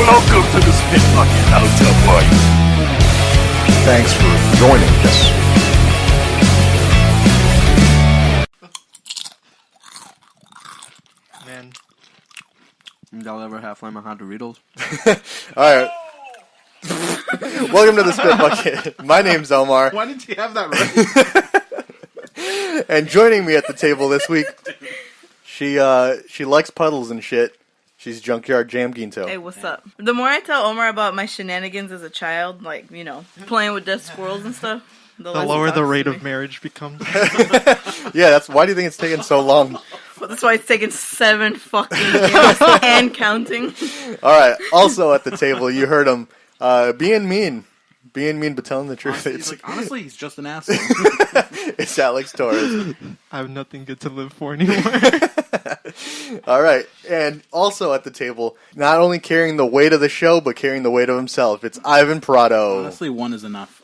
Welcome to the Spit Bucket Hotel Party. Thanks for joining us. Man, y'all ever have Flamin' Doritos? Alright. Welcome to the Spit Bucket. My name's Omar. Why didn't you have that right? And joining me at the table this week, she likes puddles and shit. She's Junkyard Jam Ginto. Hey, what's up? The more I tell Omar about my shenanigans as a child, like, you know, playing with dead squirrels and stuff, the lower the rate of marriage becomes. Yeah, why do you think it's taking so long? Well, that's why it's taken 7 fucking years and counting. Alright, also at the table, you heard him being mean. Being mean but telling the truth. Honestly, he's just an asshole. It's Alex Torres. I have nothing good to live for anymore. Alright, and also at the table, not only carrying the weight of the show, but carrying the weight of himself, it's Ivan Prado. Honestly, one is enough.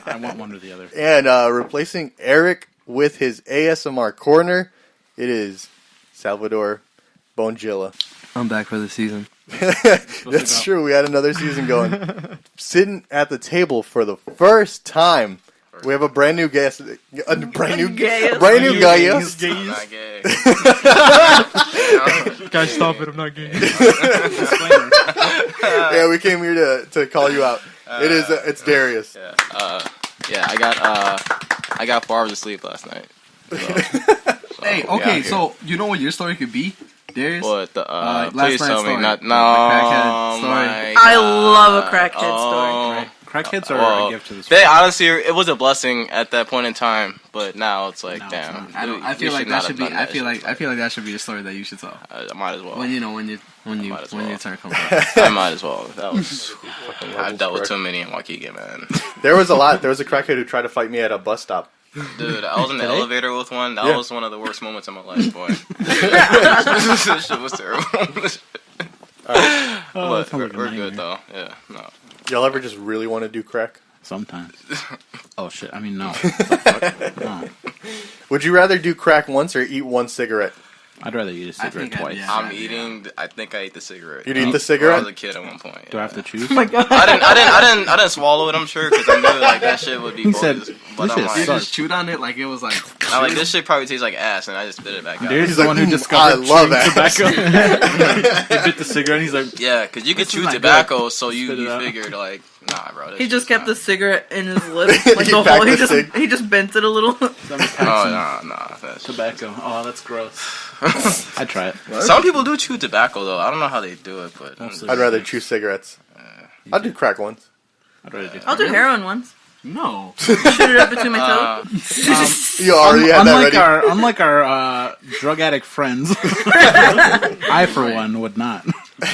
I want one or the other. And replacing Eric with his ASMR corner, it is Salvador Bongilla. I'm back for the season. That's true, we had another season going. Sitting at the table for the first time, we have a brand new guest. A brand new guest. I'm not gay. Guys, stop it, I'm not gay. Yeah, we came here to call you out. It's Darrius. Yeah, I got 4 hours of sleep last night. Hey, okay, so you know what your story could be, Darrius? What the last please night's tell me story. not The crackhead story. my I God. love a crackhead story. Crackheads are a gift to this They world. honestly, it was a blessing at that point in time, but now it's like, No, damn. it's I feel like that should be. I feel like that that should be a story that you should tell. I might as well. When your turn comes around. I might as well. That was. I've dealt with too many in Waukegan, man. There was a lot. There was a crackhead who tried to fight me at a bus stop. Dude, I was in the elevator with one. That was one of the worst moments of my life, boy. This shit was terrible. But we're good though. Yeah, no. Y'all ever just really want to do crack? Sometimes. Oh shit! I mean, no. No. Would you rather do crack once or eat one cigarette? I'd rather eat a cigarette twice. I think I ate the cigarette. You'd eat the I cigarette? was a kid at one point. Yeah. Do I have to choose? Oh my god. I didn't swallow it. I'm sure because I knew like that shit would be. He said, but I'm "This shit like, You just chewed on it like it was like. I'm like, this shit probably tastes like ass, and I just spit it back out. There's He's the like, one who "Mm, discovered I love chewing ass." tobacco. He bit the cigarette. And he's like, Yeah, because you could This chew is not tobacco, so you Spit it out. figured like, nah, bro. This He just shit's kept not- the cigarette in his lip. Like He the packed whole, the cig. he just bent it a little. Oh no, that's tobacco. Oh, that's gross. I'd try it. Some people do chew tobacco though. I don't know how they do it, but I'd rather chew cigarettes. I'd do crack once. I'd rather do. I'll do heroin once. No. Shoot it up between my toes. You already had that ready. Unlike our drug addict friends, I for one would not.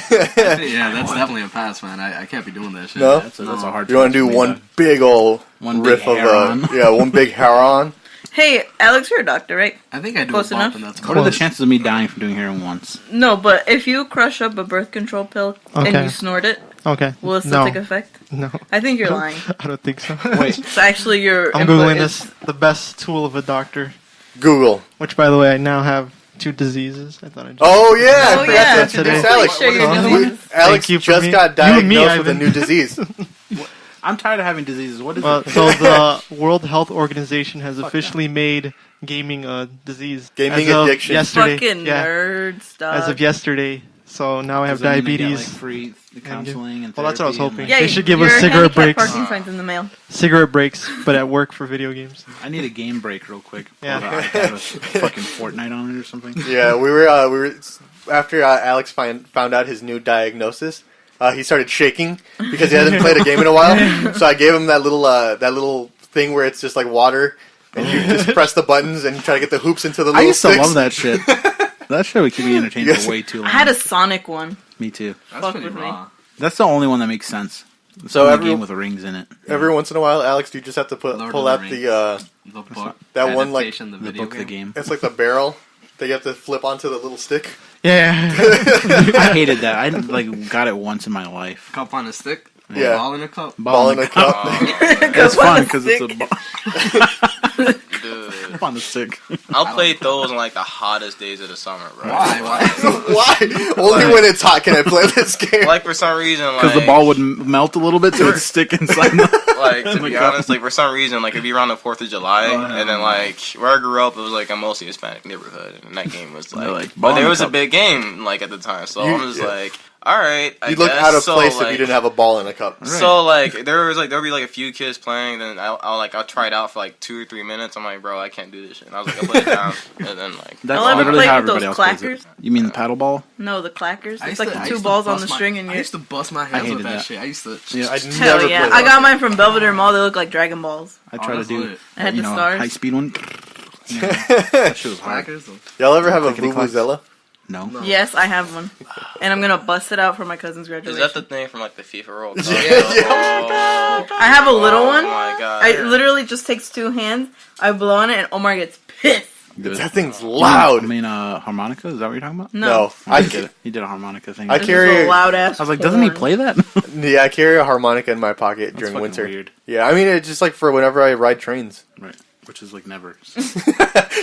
Yeah, that's definitely a pass, man. I can't be doing that shit. No? That's a hard. You want to do one big old One riff big of heron. one big heron? Hey, Alex, you're a doctor, right? I think I do Close a bump, enough? and that's What are the chances of me dying from doing heroin once? No, but if you crush up a birth control pill and Okay. you snort it, Okay. will it still No. take effect? No. I think you're lying. I don't think so. Wait, So actually, your I'm input Googling is- this. The best tool of a doctor. Google. Which, by the way, I now have 2 diseases. I thought I just... Oh yeah, I Oh forgot yeah, to introduce today. Alex. Share your What diseases. Alex Thank you for just me. got You and me, diagnosed with a Ivan. new disease. I'm tired of having diseases. What is Well, it? so the World Health Organization has officially made gaming a disease. Gaming as of addiction. Yesterday. Fucking yeah, nerd stuff. as of yesterday. So now I have Does that mean they get, diabetes. like, free counseling and Well, that's what I was therapy and, hoping. Yeah, They should give your us cigarette handicap breaks. Parking signs in the mail. Cigarette breaks, but at work for video games. I need a game break real quick. Yeah. I have a fucking Fortnite on it or something. Yeah, we were after Alex found out his new diagnosis. He started shaking because he hasn't played a game in a while. So I gave him that little thing where it's just like water, and you just press the buttons and try to get the hoops into the little I used sticks. to love that shit. That shit would keep me entertained Yes. for way too long. I had a Sonic one. Me too. That's Fuck pretty with me. raw. That's the only one that makes sense. It's So the only every- game with rings in it. Every once in a while, Alex, do you just have to Lord pull of out the the The book. that one, like, adaptation, The video book, the game. it's like the barrel that you have to flip onto the little stick. Yeah. I hated that. I got it once in my life. Cup on a stick. Yeah. Ball in a cup. Ball in a cup. It's fun because it's a ball. Dude. up on the stick. I'll play those on like the hottest days of the summer, bro. Why? Why? Only when it's hot can I play this game. Like for some reason, like Because the ball would melt a little bit to its stick inside. like to be honest, like for some reason, like it'd be around the 4th of July, and then like where I grew up, it was like a mostly Hispanic neighborhood, and that game was like, but there was a big game like at the time, so I'm just like, all right, I You'd look guess. out of So, place like, if you didn't have a ball in a cup. Right. So like there'll be like a few kids playing, then I'll try it out for like 2 or 3 minutes. I'm like, bro, I can't do this shit. And I was like, I put it down, and then like That's I'll ever literally play how with those everybody else plays clackers. it. You mean the paddle ball? No, the clackers. I It's used like to- the I two used to balls on bust the my- string and I you. used to bust my hands hated with that that. shit. I used to. Yeah. I Hell never yeah! played I that. got mine from Belvedere Mall. They look like Dragon Balls. I try to that's do lit. I had the stars. high speed one. That shit was hard. Clackers. Y'all ever have a Clickety clacks. Vuvuzela? No. Yes, I have one, and I'm gonna bust it out for my cousin's is graduation. that the thing from like the FIFA World Cup? Yeah. Oh, I have a little one. Oh my god! I literally just takes 2 hands. I blow on it, and Omar gets pissed. Good. That thing's loud. I mean, harmonica? Is that what you're talking about? No, I did it. He did a harmonica thing. I This carry- is a loud ass. I was like, doesn't he play that? Yeah, I carry a harmonica in my pocket during fucking winter. weird. Yeah, I mean, it's just like for whenever I ride trains. Right. Which is like never.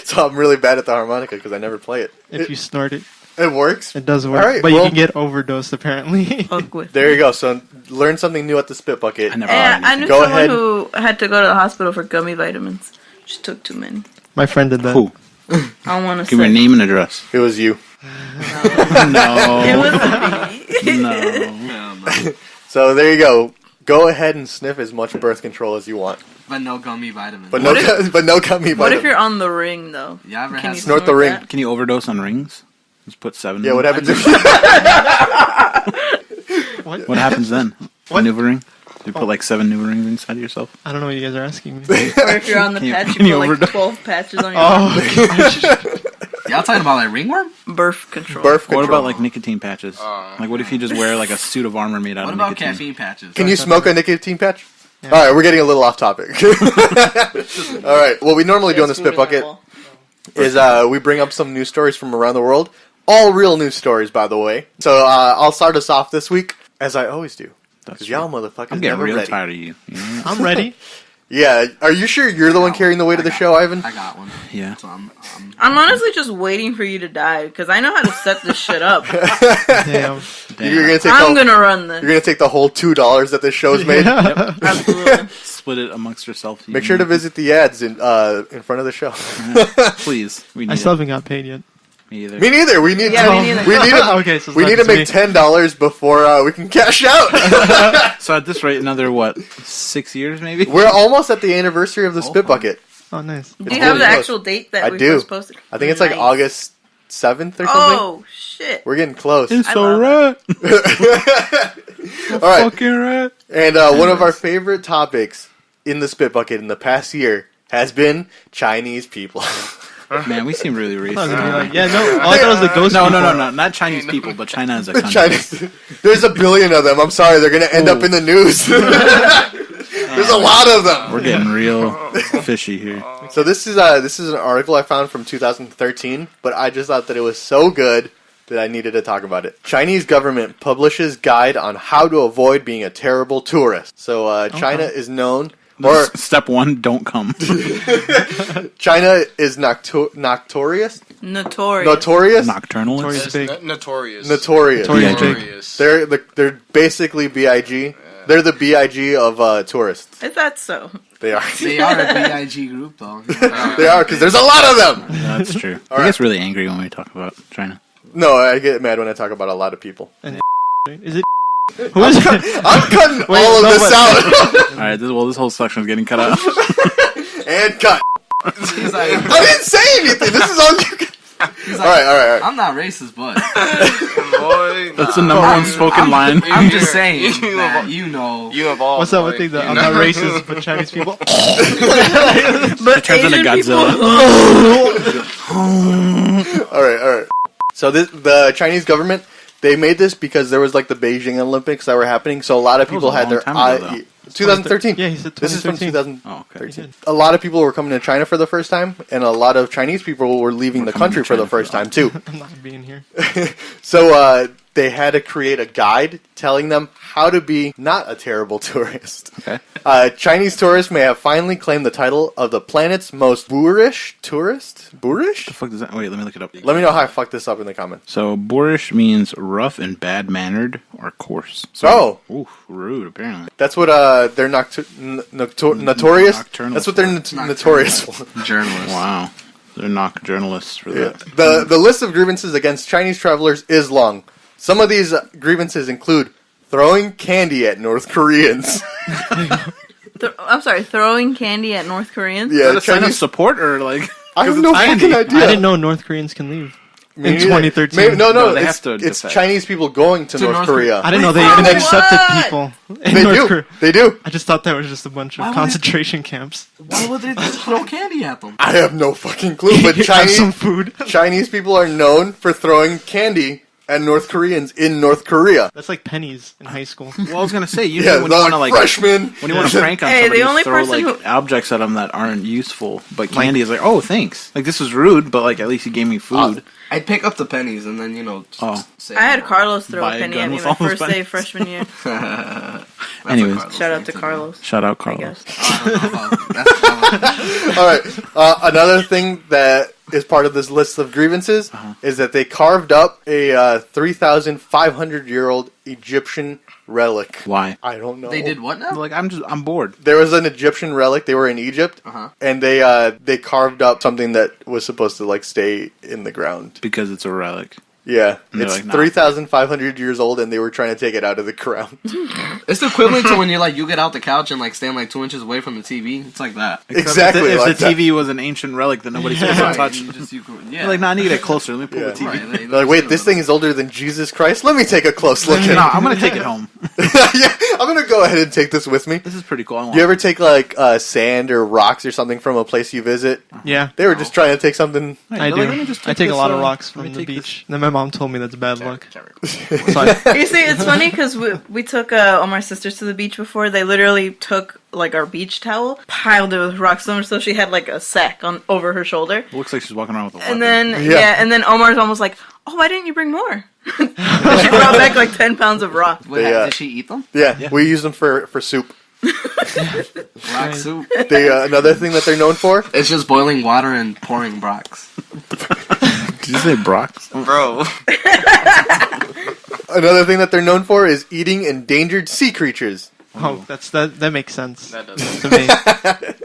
So I'm really bad at the harmonica because I never play it. If you snort it, It works. it does work. All right, but well- you can get overdosed apparently. Fuck with. There you go. So learn something new at the Spit Bucket. I never And had I knew anything. Go someone ahead. who had to go to the hospital for gummy vitamins. She took too many. My friend did that. Who? I don't want to Give me say. your name and address. It was you. It No. was me. No. So there you go. Go ahead and sniff as much birth control as you want, But no gummy vitamins. but no, but no gummy What if vitamins. you're on the ring though? You ever Can had you Snort the ring. that? Can you overdose on rings? Just put 7 Yeah, in what them. happens if What? What happens then? What? New ring? You put like 7 new rings inside of yourself? I don't know what you guys are asking me. Or if you're on the Can you- patch, can you you put like overdose? 12 patches on your Oh, Y'all talking about like ringworm? birth control. birth control? What about like nicotine patches? Oh. Like what if you just wear like a suit of armor made out What of about nicotine? caffeine patches? Can you smoke a nicotine patch? Yeah. All right, we're getting a little off topic. All right, what we normally do on the Spit Bucket is we bring up some news stories from around the world. All real news stories, by the way. So I'll start us off this week, as I always do. That's Because y'all true. motherfuckers I'm getting never real ready. tired of you. You know? I'm ready. Yeah, are you sure you're the one carrying the weight of the show, Ivan? I got one. Yeah. So I'm I'm honestly just waiting for you to die because I know how to set this shit up. Damn. You're gonna take I'm the, gonna run this. you're gonna take the whole $2 that this show's made. Absolutely. Split it amongst yourself. Make sure to visit the ads in front of the show. Please. We need I still it. haven't got paid yet. Me either. Me neither. We need Yeah, to. me neither. We need to. Okay, so it's we not need to just make $10 before we can cash out. So at this rate, another what? 6 years maybe? We're almost at the anniversary of the Spit Bucket. Oh, nice. Do It's you have really the close. actual date that I we do. first posted? I think it's like Nice. August 7th or something. Oh shit! We're getting close. It's I so love right. All right, Fucking right. and one of our favorite topics in the Spit Bucket in the past year has been Chinese people. Man, we seem really I was racist. gonna be like, yeah, no. All I thought was the ghost. No, people. not Chinese people, but China as a country. Chinese. There's a billion of them. I'm sorry, they're gonna end up in the news. There's a lot of them. We're getting real fishy here. So this is an article I found from 2013, but I just thought that it was so good that I needed to talk about it. Chinese government publishes guide on how to avoid being a terrible tourist. So China is known, or Step 1, don't come. China is notorious. Notorious. Notorious. Nocturnal. It's Big. notorious. Notorious. Notorious. They're basically BIG. They're the BIG of tourists. Is that so? They are. They are a BIG group though. They are because there's a lot of them. That's true. All He right. gets really angry when we talk about China. No, I get mad when I talk about a lot of people. Is it? Who is it? I'm cutting Wait, all of no, this but- out. All right, this whole section is getting cut out. And cut. He's like, I didn't say anything. This is all you can. he's All like, right. I'm not racist, but Boy, That's the number one spoken line. I'm just saying You that have- you know. you evolved. What's that one boy. thing that You I'm know? not racist, but Chinese people? But turns into Asian Godzilla. people. All right. So the Chinese government, they made this because there was like the Beijing Olympics that were happening. So a lot of That was people a had long their time ago, though. 2013. Yeah, he said This is from 2013. 2013. Oh, okay. He did. A lot of people were coming to China for the first time, and a lot of Chinese people were leaving the coming country to for the China for first time too. I'm not being here. So they had to create a guide telling them how to be not a terrible tourist. Okay. Chinese tourists may have finally claimed the title of the planet's most boorish tourist. Boorish? The fuck does that? Wait, let me look it up. Let me know how I fucked this up in the comments. So boorish means rough and bad mannered or coarse. So, oof, rude. Apparently, that's what they're notorious. That's what they're notorious for. Journalists. Wow, they're knock journalists for that. The list of grievances against Chinese travelers is long. Some of these grievances include throwing candy at North Koreans. I'm sorry, throwing candy at North Koreans? Yeah, is that a sign of support or like? I have no fucking idea. I didn't know North Koreans can leave. In 2013. No, it's Chinese people going to North Korea. I didn't know they even accepted people in North Korea. They do. I just thought that was just a bunch of concentration camps. Why would they just throw candy at them? I have no fucking clue, but Chinese people are known for throwing candy at North Koreans in North Korea. That's like pennies in high school. Well, I was gonna say, usually when you want to like freshmen, when you want to prank on somebody, you throw like objects at them that aren't useful. But candy is like, oh, thanks. Like this was rude, but like at least you gave me food. I'd pick up the pennies and then say I had Carlos throw a penny at me my first day of freshman year. Anyways, shout out to Carlos. Shout out Carlos. All right. Another thing that is part of this list of grievances is that they carved up a 3,500-year-old Egyptian relic. Why? I don't know. They did what now? Like I'm bored. There was an Egyptian relic. They were in Egypt, and they carved up something that was supposed to like stay in the ground because it's a relic. Yeah, it's like, 3,500 years old, and they were trying to take it out of the ground. It's the equivalent to when you get out the couch and like stand like 2 inches away from the TV. It's like that. Exactly. If the TV was an ancient relic that nobody's supposed to touch, you're like, no, I need to get closer. Let me pull the TV. Right. They're like, wait, this thing is older than Jesus Christ. Let me take a close look at it. No, I'm gonna take it home. Yeah, I'm gonna go ahead and take this with me. This is pretty cool. Do you ever take like sand or rocks or something from a place you visit? Yeah. They were just trying to take something. I do. I take a lot of rocks from the beach. Then my mom told me that's bad luck. You see, it's funny because we took Omar's sisters to the beach before. They literally took like our beach towel, piled it with rocks, so she had like a sack over her shoulder. It looks like she's walking around with a weapon. And then and then Omar's almost like, oh, why didn't you bring more? She brought back like 10 pounds of rock. Did she eat them? Yeah, we use them for soup. Rock soup. Another thing that they're known for? It's just boiling water and pouring rocks. Did you say Brox? Bro. Another thing that they're known for is eating endangered sea creatures. Oh, that makes sense. That does to me.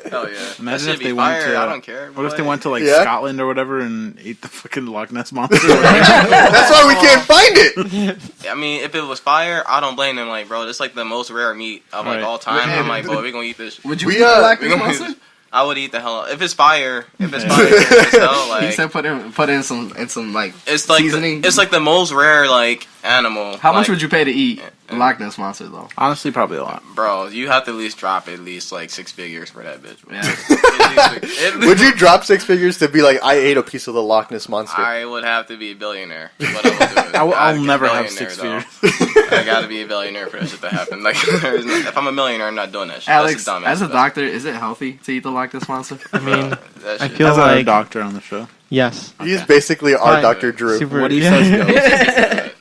Hell yeah. Imagine if they went to. I don't care. What if they went to like Scotland or whatever and ate the fucking Loch Ness monster? That's why we can't find it. I mean, if it was fire, I don't blame them. Like, bro, it's like the most rare meat of like all time. I'm like, boy, we gonna eat this. Would you eat the Loch Ness monster? I would eat the hell out. If it's fire, as hell, like he said, put in some like it's like seasoning. It's like the most rare like animal. How much would you pay to eat Loch Ness monster though? Honestly, probably a lot, bro. You have to at least drop at least like 6 figures for that bitch. Yeah. Would you drop 6 figures to be like, I ate a piece of the Loch Ness monster? I would have to be a billionaire. What I would do. I'll never have 6 figures. I gotta be a billionaire for that shit to happen. Like, if I'm a millionaire, I'm not doing that shit. Alex, as a doctor, is it healthy to eat the Loch Ness monster? I mean, I feel as like a doctor on the show. Yes. He's basically our Dr. Drew. What he says goes.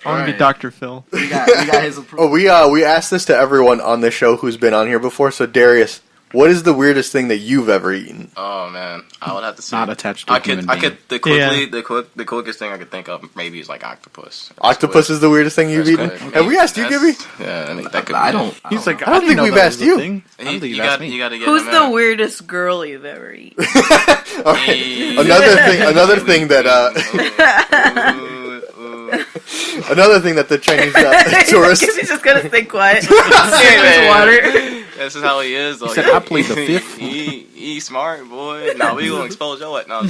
I want to be Dr. Phil. We got his approval. We asked this to everyone on this show who's been on here before. So Darrius, what is the weirdest thing that you've ever eaten? Oh man, I would have to say not attached to a human being. The quickest thing I could think of maybe is like octopus. Octopus is the weirdest thing you've eaten. Have we asked you, Gibby? Yeah, I think that could. I don't think we've asked you. You gotta get. Who's the weirdest girl you've ever eaten? Okay. Another thing that another thing that the Chinese tourists. He's just gonna stay quiet. His water. This is how he is. Though. He said, "I plead the fifth." He smart boy. Now we gonna expose your what? No.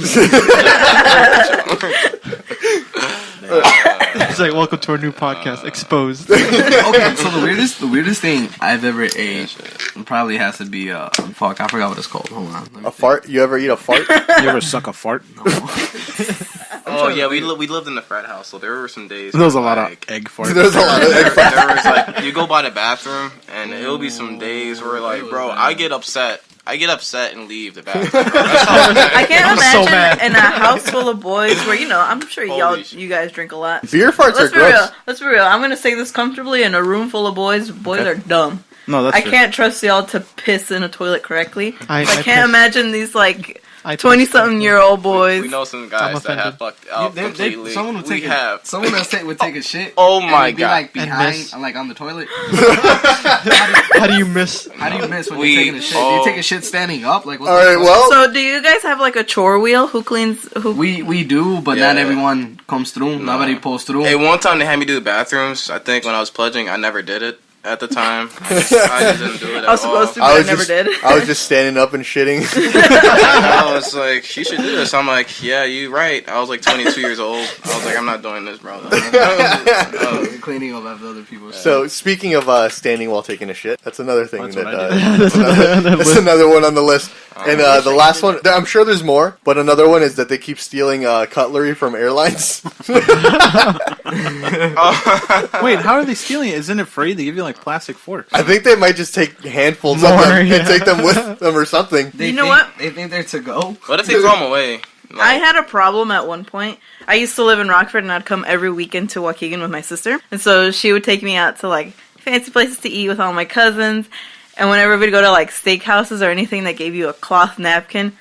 It's like, welcome to our new podcast, Exposed. Okay, so the weirdest thing I've ever ate probably has to be fuck. I forgot what it's called. Hold on. A fart? You ever eat a fart? You ever suck a fart? No. Oh yeah, we lived in the frat house, so there were some days. There was a lot of egg farts. There was a lot of egg farts. There was like you go by the bathroom, and it'll be some days where like, bro, I get upset I get upset and leave the bathroom. Bro. That's how I can't I'm so imagine mad. in a house full of boys where I'm sure Holy shit. you guys drink a lot. Beer farts are Let's be gross. real. Let's be real. I'm gonna say this comfortably. In a room full of boys, Okay. are dumb. No, that's I true. can't trust y'all to piss in a toilet correctly. I can't piss. imagine these like I piss 20-something-year-old boys. We know some I'm guys that have offended. fucked out completely. Someone would we take have. Someone else would take a shit. Oh and my it'd be God. like And behind, miss. like on the toilet. How do you miss? How do you miss when We- you're taking a shit? Do oh. you take a shit standing up? Like, what All the right, fuck? well, So, do you guys have like a chore wheel? Who cleans? Who? we do, but Yeah. not everyone comes through. No. Nobody pulls through. Hey, one time they had me do the bathrooms. I think when I was pledging, I never did it at the time. I just didn't do it at I was supposed to, all. but I never did. I was just standing up and shitting. I was like, you should do this. I'm like, yeah, you right. I was like 22 years old. I was like, I'm not doing this, bro. Cleaning up after other people. So speaking of standing while taking a shit, that's another thing That's that what I that's, that's another one on the list. And the last one, I'm sure there's more, but another one is that they keep stealing cutlery from airlines. Wait, how are they stealing it? Isn't it free? They give you like plastic forks. I think they might just take handfuls More, of them yeah. and take them with them or something. You know what? They think they're to go. What if they throw them away? I had a problem at one point. I used to live in Rockford, and I'd come every weekend to Waukegan with my sister. And so she would take me out to like fancy places to eat with all my cousins. And whenever we'd go to like steakhouses or anything that gave you a cloth napkin,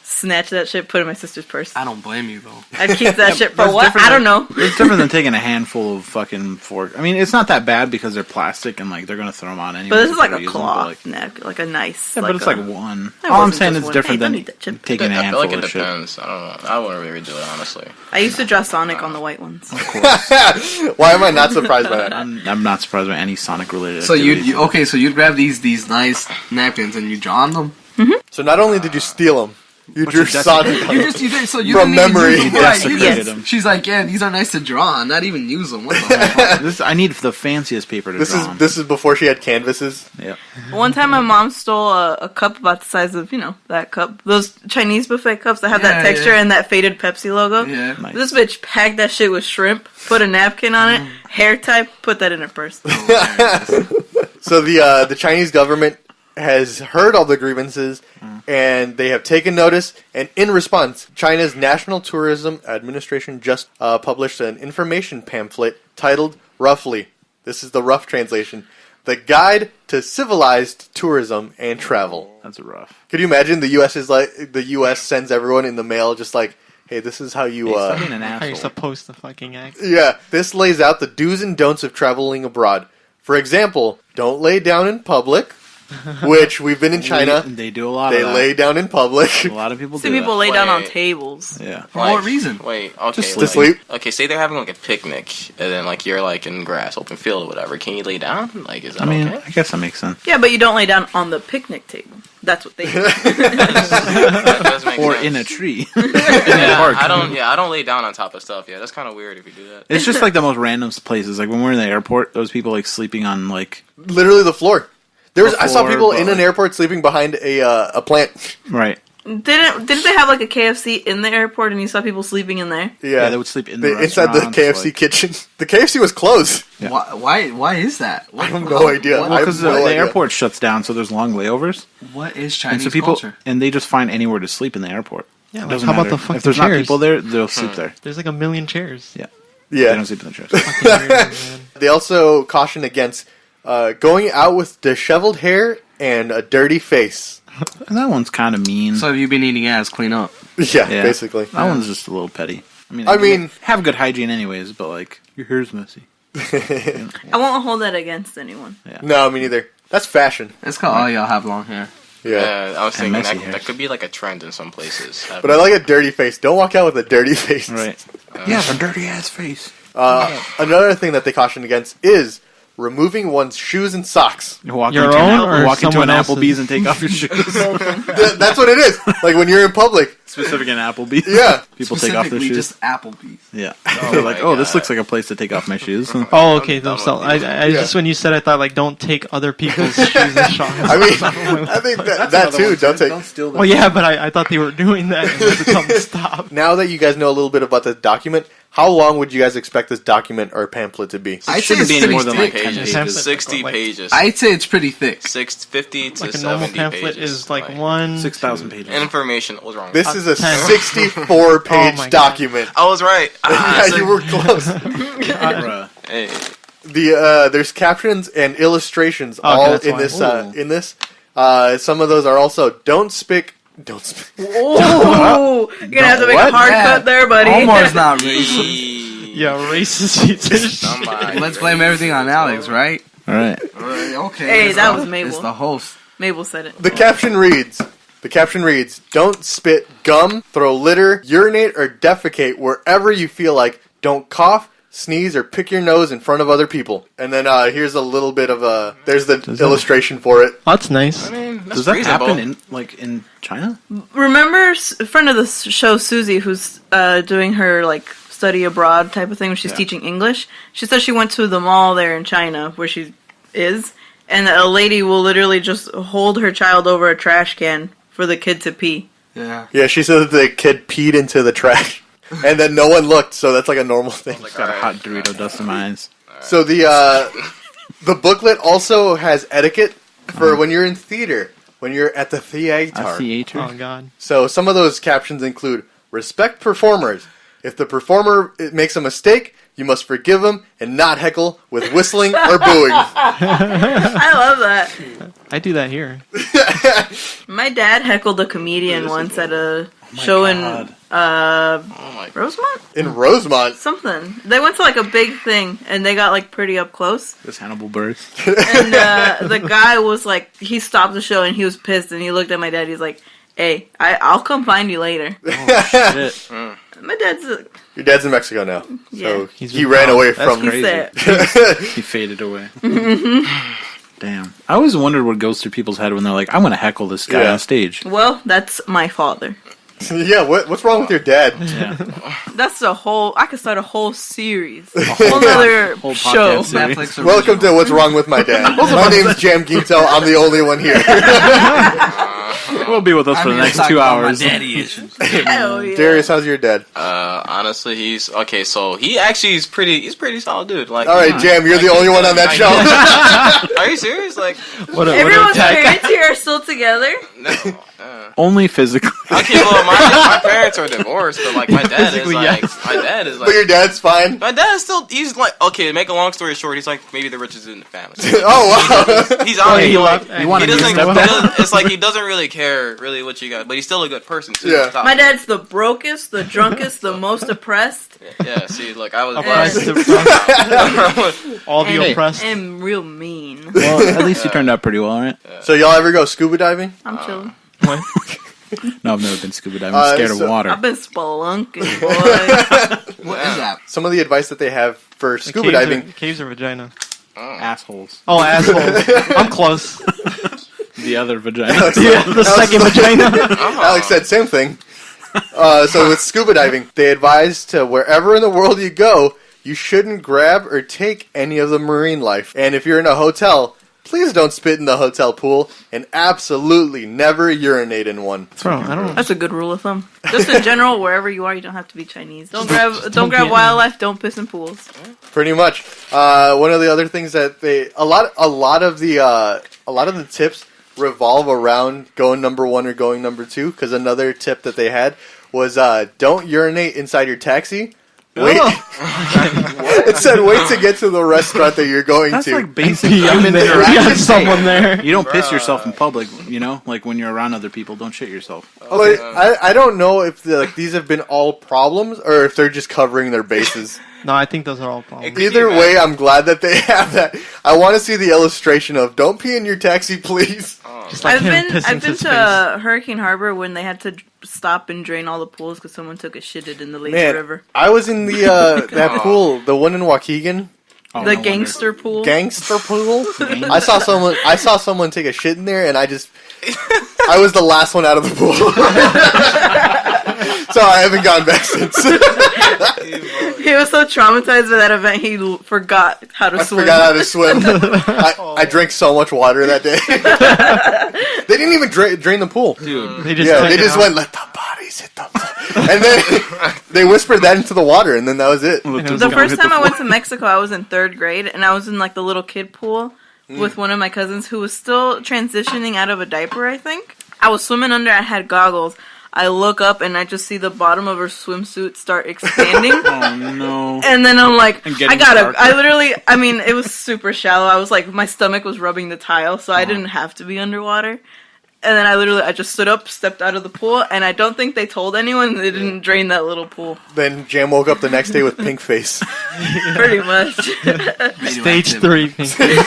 snatch that shit, put it in my sister's purse. I don't blame you though. I'd keep that shit for That's what? different I don't know. It's different than taking a handful of fucking fork. I mean, it's not that bad because they're plastic and like they're gonna throw them on anyway. But this is like if a they're using them, cloth napkin, like a nice. but like it's a- like one. That All I'm wasn't saying just is one. different Hey, don't than eat that chip. taking a I feel handful like it of shit. depends. I don't know. I wouldn't really do it, honestly. I used to draw Sonic on the white ones. Why am I not surprised by that? I'm not surprised by any Sonic related. So you'd grab these nice napkins and you draw on them. So not only did you steal them, you drew you just- Sonic on You them. did so you From didn't even memory. use You them. Right, you desecrated just- them. She's like, yeah, these are nice to draw on, not even use them. What the hell? I need the fanciest paper to draw on. This is before she had canvases. Yeah. One time, my mom stole a cup about the size of that cup. Those Chinese buffet cups that have that Yeah, texture yeah. and that faded Pepsi logo. Yeah. Nice. This bitch packed that shit with shrimp, put a napkin on it, hair tie, put that in her purse. So the Chinese government has heard all the grievances and they have taken notice. And in response, China's National Tourism Administration just published an information pamphlet titled roughly. This is the rough translation. The Guide to Civilized Tourism and Travel. That's rough. Could you imagine the U.S. sends everyone in the mail just like, hey, this is how you... Stop being an How you're asshole. supposed to fucking act. Yeah, this lays out the do's and don'ts of traveling abroad. For example, don't lay down in public, which we've been in China. They do a lot They of that. lay down in public. A lot of people See do people that. lay down on Wait. tables. Yeah. For what reason? Wait, okay. Just to sleep. Okay, say they're having like a picnic, and then like you're like in grass, open field or whatever. Can you lay down? Like, is that I mean, okay? I guess that makes sense. Yeah, but you don't lay down on the picnic table. That's what they do. That does make Or sense. in a tree. Yeah, park. I don't lay down on top of stuff. Yeah, that's kind of weird if you do that. It's just like the most random places. Like when we're in the airport, those people like sleeping on like Literally the floor. I saw floor, people but in an like- airport sleeping behind a plant. right. Didn't they have like a KFC in the airport and you saw people sleeping in there? Yeah, they would sleep in the inside the restaurants, KFC like- kitchen. The KFC was closed. Yeah. Why is that? I have no idea. What, I have Because no the idea. airport shuts down, so there's long layovers, what is and Chinese so people culture? and they just find anywhere to sleep in the airport. Yeah, It like, doesn't how about matter. the fucking if there's not chairs? people there, they'll sleep there. There's like a million chairs. They Yeah. don't sleep in the chairs. Fucking weird, man. They also caution against going out with disheveled hair and a dirty face. And that one's kind of mean. So have you been eating ass? Clean up. Yeah, Yeah. basically. That one's just a little petty. I mean- have good hygiene anyways, but like your hair's messy. I won't hold that against anyone. No, me neither. That's fashion. It's called all y'all have long hair. Yeah. I was thinking messy that hairs. could be like a trend in some places. But I like a dirty face. Don't walk out with a dirty face. Right. Yeah, a dirty ass face. Another thing that they caution against is removing one's shoes and socks. You walk Your into own an, or walk into an someone else's? Applebee's and take off your shoes. That's what it is. Like when you're in public. Specific in Applebee's. Yeah. People take off their Specifically, shoes. just Applebee's. Yeah. They're like, oh, this God. looks like a place to take off my shoes. Oh, okay. I'm done So with I these. just when you said, I thought like, don't take other people's shoes and shorts. I mean, I think that too. Don't take. steal Well, yeah, but I thought they were doing that and I had to tell them to stop. Now that you guys know a little bit about the document, How long would you guys expect this document or pamphlet to be? I'd say shouldn't it's be any pretty more than like thick. 10 pages. pages. 60 Like- pages. I'd say it's pretty thick. 650 to Like a normal 70 pamphlet pages. is like 1... 6,000 pages. Information. What's wrong? This is a 10. 64-page Oh my God. document. I was right. Yeah, you were close. Bruh. Hey, There's captions and illustrations Okay, all that's in fine. this. Ooh. In this, some of those are also don't speak. Oh, you're gonna have to make What? a hard Yeah. cut there, buddy. Omar's not racist. Yeah, racist piece of shit. Somebody. Let's blame everything on Alex, right? All right. Okay. Hey, it's that the- was Mabel. It's the host. Mabel said it. The caption reads. Don't spit gum, throw litter, urinate, or defecate wherever you feel like. Don't cough, sneeze, or pick your nose in front of other people. And then here's a little bit of a. There's the illustration for it. That's nice. I mean, that's Does that reasonable. happen in China? Remember a friend of the show, Susie, who's doing her like study abroad type of thing when she's teaching English. She said she went to the mall there in China where she is, and a lady will literally just hold her child over a trash can for the kid to pee. Yeah. Yeah, she said that the kid peed into the trash, and then no one looked, so that's like a normal thing. Got a hot Dorito dust in my eyes. So the booklet also has etiquette for when you're in theater, when you're at the theater. A theater. Oh god. So some of those captions include respect performers. If the performer makes a mistake, you must forgive him and not heckle with whistling or booing. I love that. I do that here. My dad heckled a comedian once at a show God. in Oh my god. Rosemont? In Rosemont, Something. They went to like a big thing and they got like pretty up close. This Hannibal Buress. And the guy was like, he stopped the show and he was pissed and he looked at my dad. He's like, "Hey, I'll come find you later." Shit. My dad's your dad's in Mexico now, Yeah. so He's he been ran gone. away That's from. he crazy. said, He faded away. Damn. I always wondered what goes through people's head when they're like, I'm going to heckle this guy Yeah. on stage. "Well, that's my father." Yeah, what's wrong with your dad? Yeah. That's a whole. I could start a whole series, a whole other Whole show. podcast series. Netflix Welcome to What's Wrong with My Dad. My name's Jam Ginto. I'm the only one here. Will be with us for the next 2 hours. Daddy issues. Hell yeah. Darius, how's your dad? Honestly, he's okay. So he actually is pretty solid dude. Like, All right, Jam, you're the only one on that show. Are you serious? Like, Everyone's parents here are still together. no. Only physically. Okay, well, my parents are divorced, but like my dad is like, But your dad's fine. my dad is still. He's like, okay. To make a long story short, he's like maybe the richest in the family. Oh, wow. He's on. he Like, left. You want he to doesn't. step He back? doesn't it's like he doesn't really care really what you got, but he's still a good person too. Yeah. on top. My dad's the brokest, the drunkest, the most oppressed, Yeah. See, look, I was Oppressed, blessed. oppressed, all the Hey. oppressed. and real mean. Well, at least you turned out pretty well, right? So y'all ever go scuba diving? I'm chilling. What? No, I've never been scuba diving. I'm scared so- of water. I've been spelunking, boy. What is that? Some of the advice that they have for scuba Caves diving. Or, caves or vagina? Assholes. Oh, asshole. I'm close. The other vagina. The second vagina. Alex said same thing. So with scuba diving, they advise to wherever in the world you go, you shouldn't grab or take any of the marine life. And if you're in a hotel, please don't spit in the hotel pool, and absolutely never urinate in one. Bro, I don't. That's a good rule of thumb. Just in general, wherever you are, you don't have to be Chinese. Don't grab be in- wildlife. Don't piss in pools. Pretty much. One of the other things that a lot of the tips revolve around going number one or going number two. Because another tip that they had was don't urinate inside your taxi. Wait. It said wait to get to the restaurant that you're going That's to. like basic You human got interaction. someone there. You don't piss yourself in public, you know? Like when you're around other people, don't shit yourself. But I don't know if these have been all problems or if they're just covering their bases. No, I think those are all problems. Either way, I'm glad that they have that. I want to see the illustration of "Don't pee in your taxi, please." Just like I've him been pissing his face. Hurricane Harbor when they had to stop and drain all the pools because someone took a shitted in the lazy Man, river. I was in the that pool, the one in Waukegan, Oh, The no gangster pool. gangster pool. wonder. I saw someone take a shit in there, and I was the last one out of the pool. So I haven't gone back since. He was so traumatized by that event, he forgot how to I swim. forgot how to swim. I drank so much water that day. They didn't even drain the pool. Dude, They just Yeah, took they it just out. went, let the bodies hit the floor. And And then they whispered that into the water, and then that was it. The first time I went to Mexico, I was in 3rd grade, and I was in like the little kid pool with one of my cousins who was still transitioning out of a diaper, I think. I was swimming under, I had goggles. I look up and I just see the bottom of her swimsuit start expanding. Oh no. And then I'm like, darker. I mean, it was super shallow. I was like, my stomach was rubbing the tile, so I didn't have to be underwater. And then I just stood up, stepped out of the pool, and I don't think they told anyone. They didn't drain that little pool. Then Jam woke up the next day with pink face. Pretty much. Stage 3 pink face.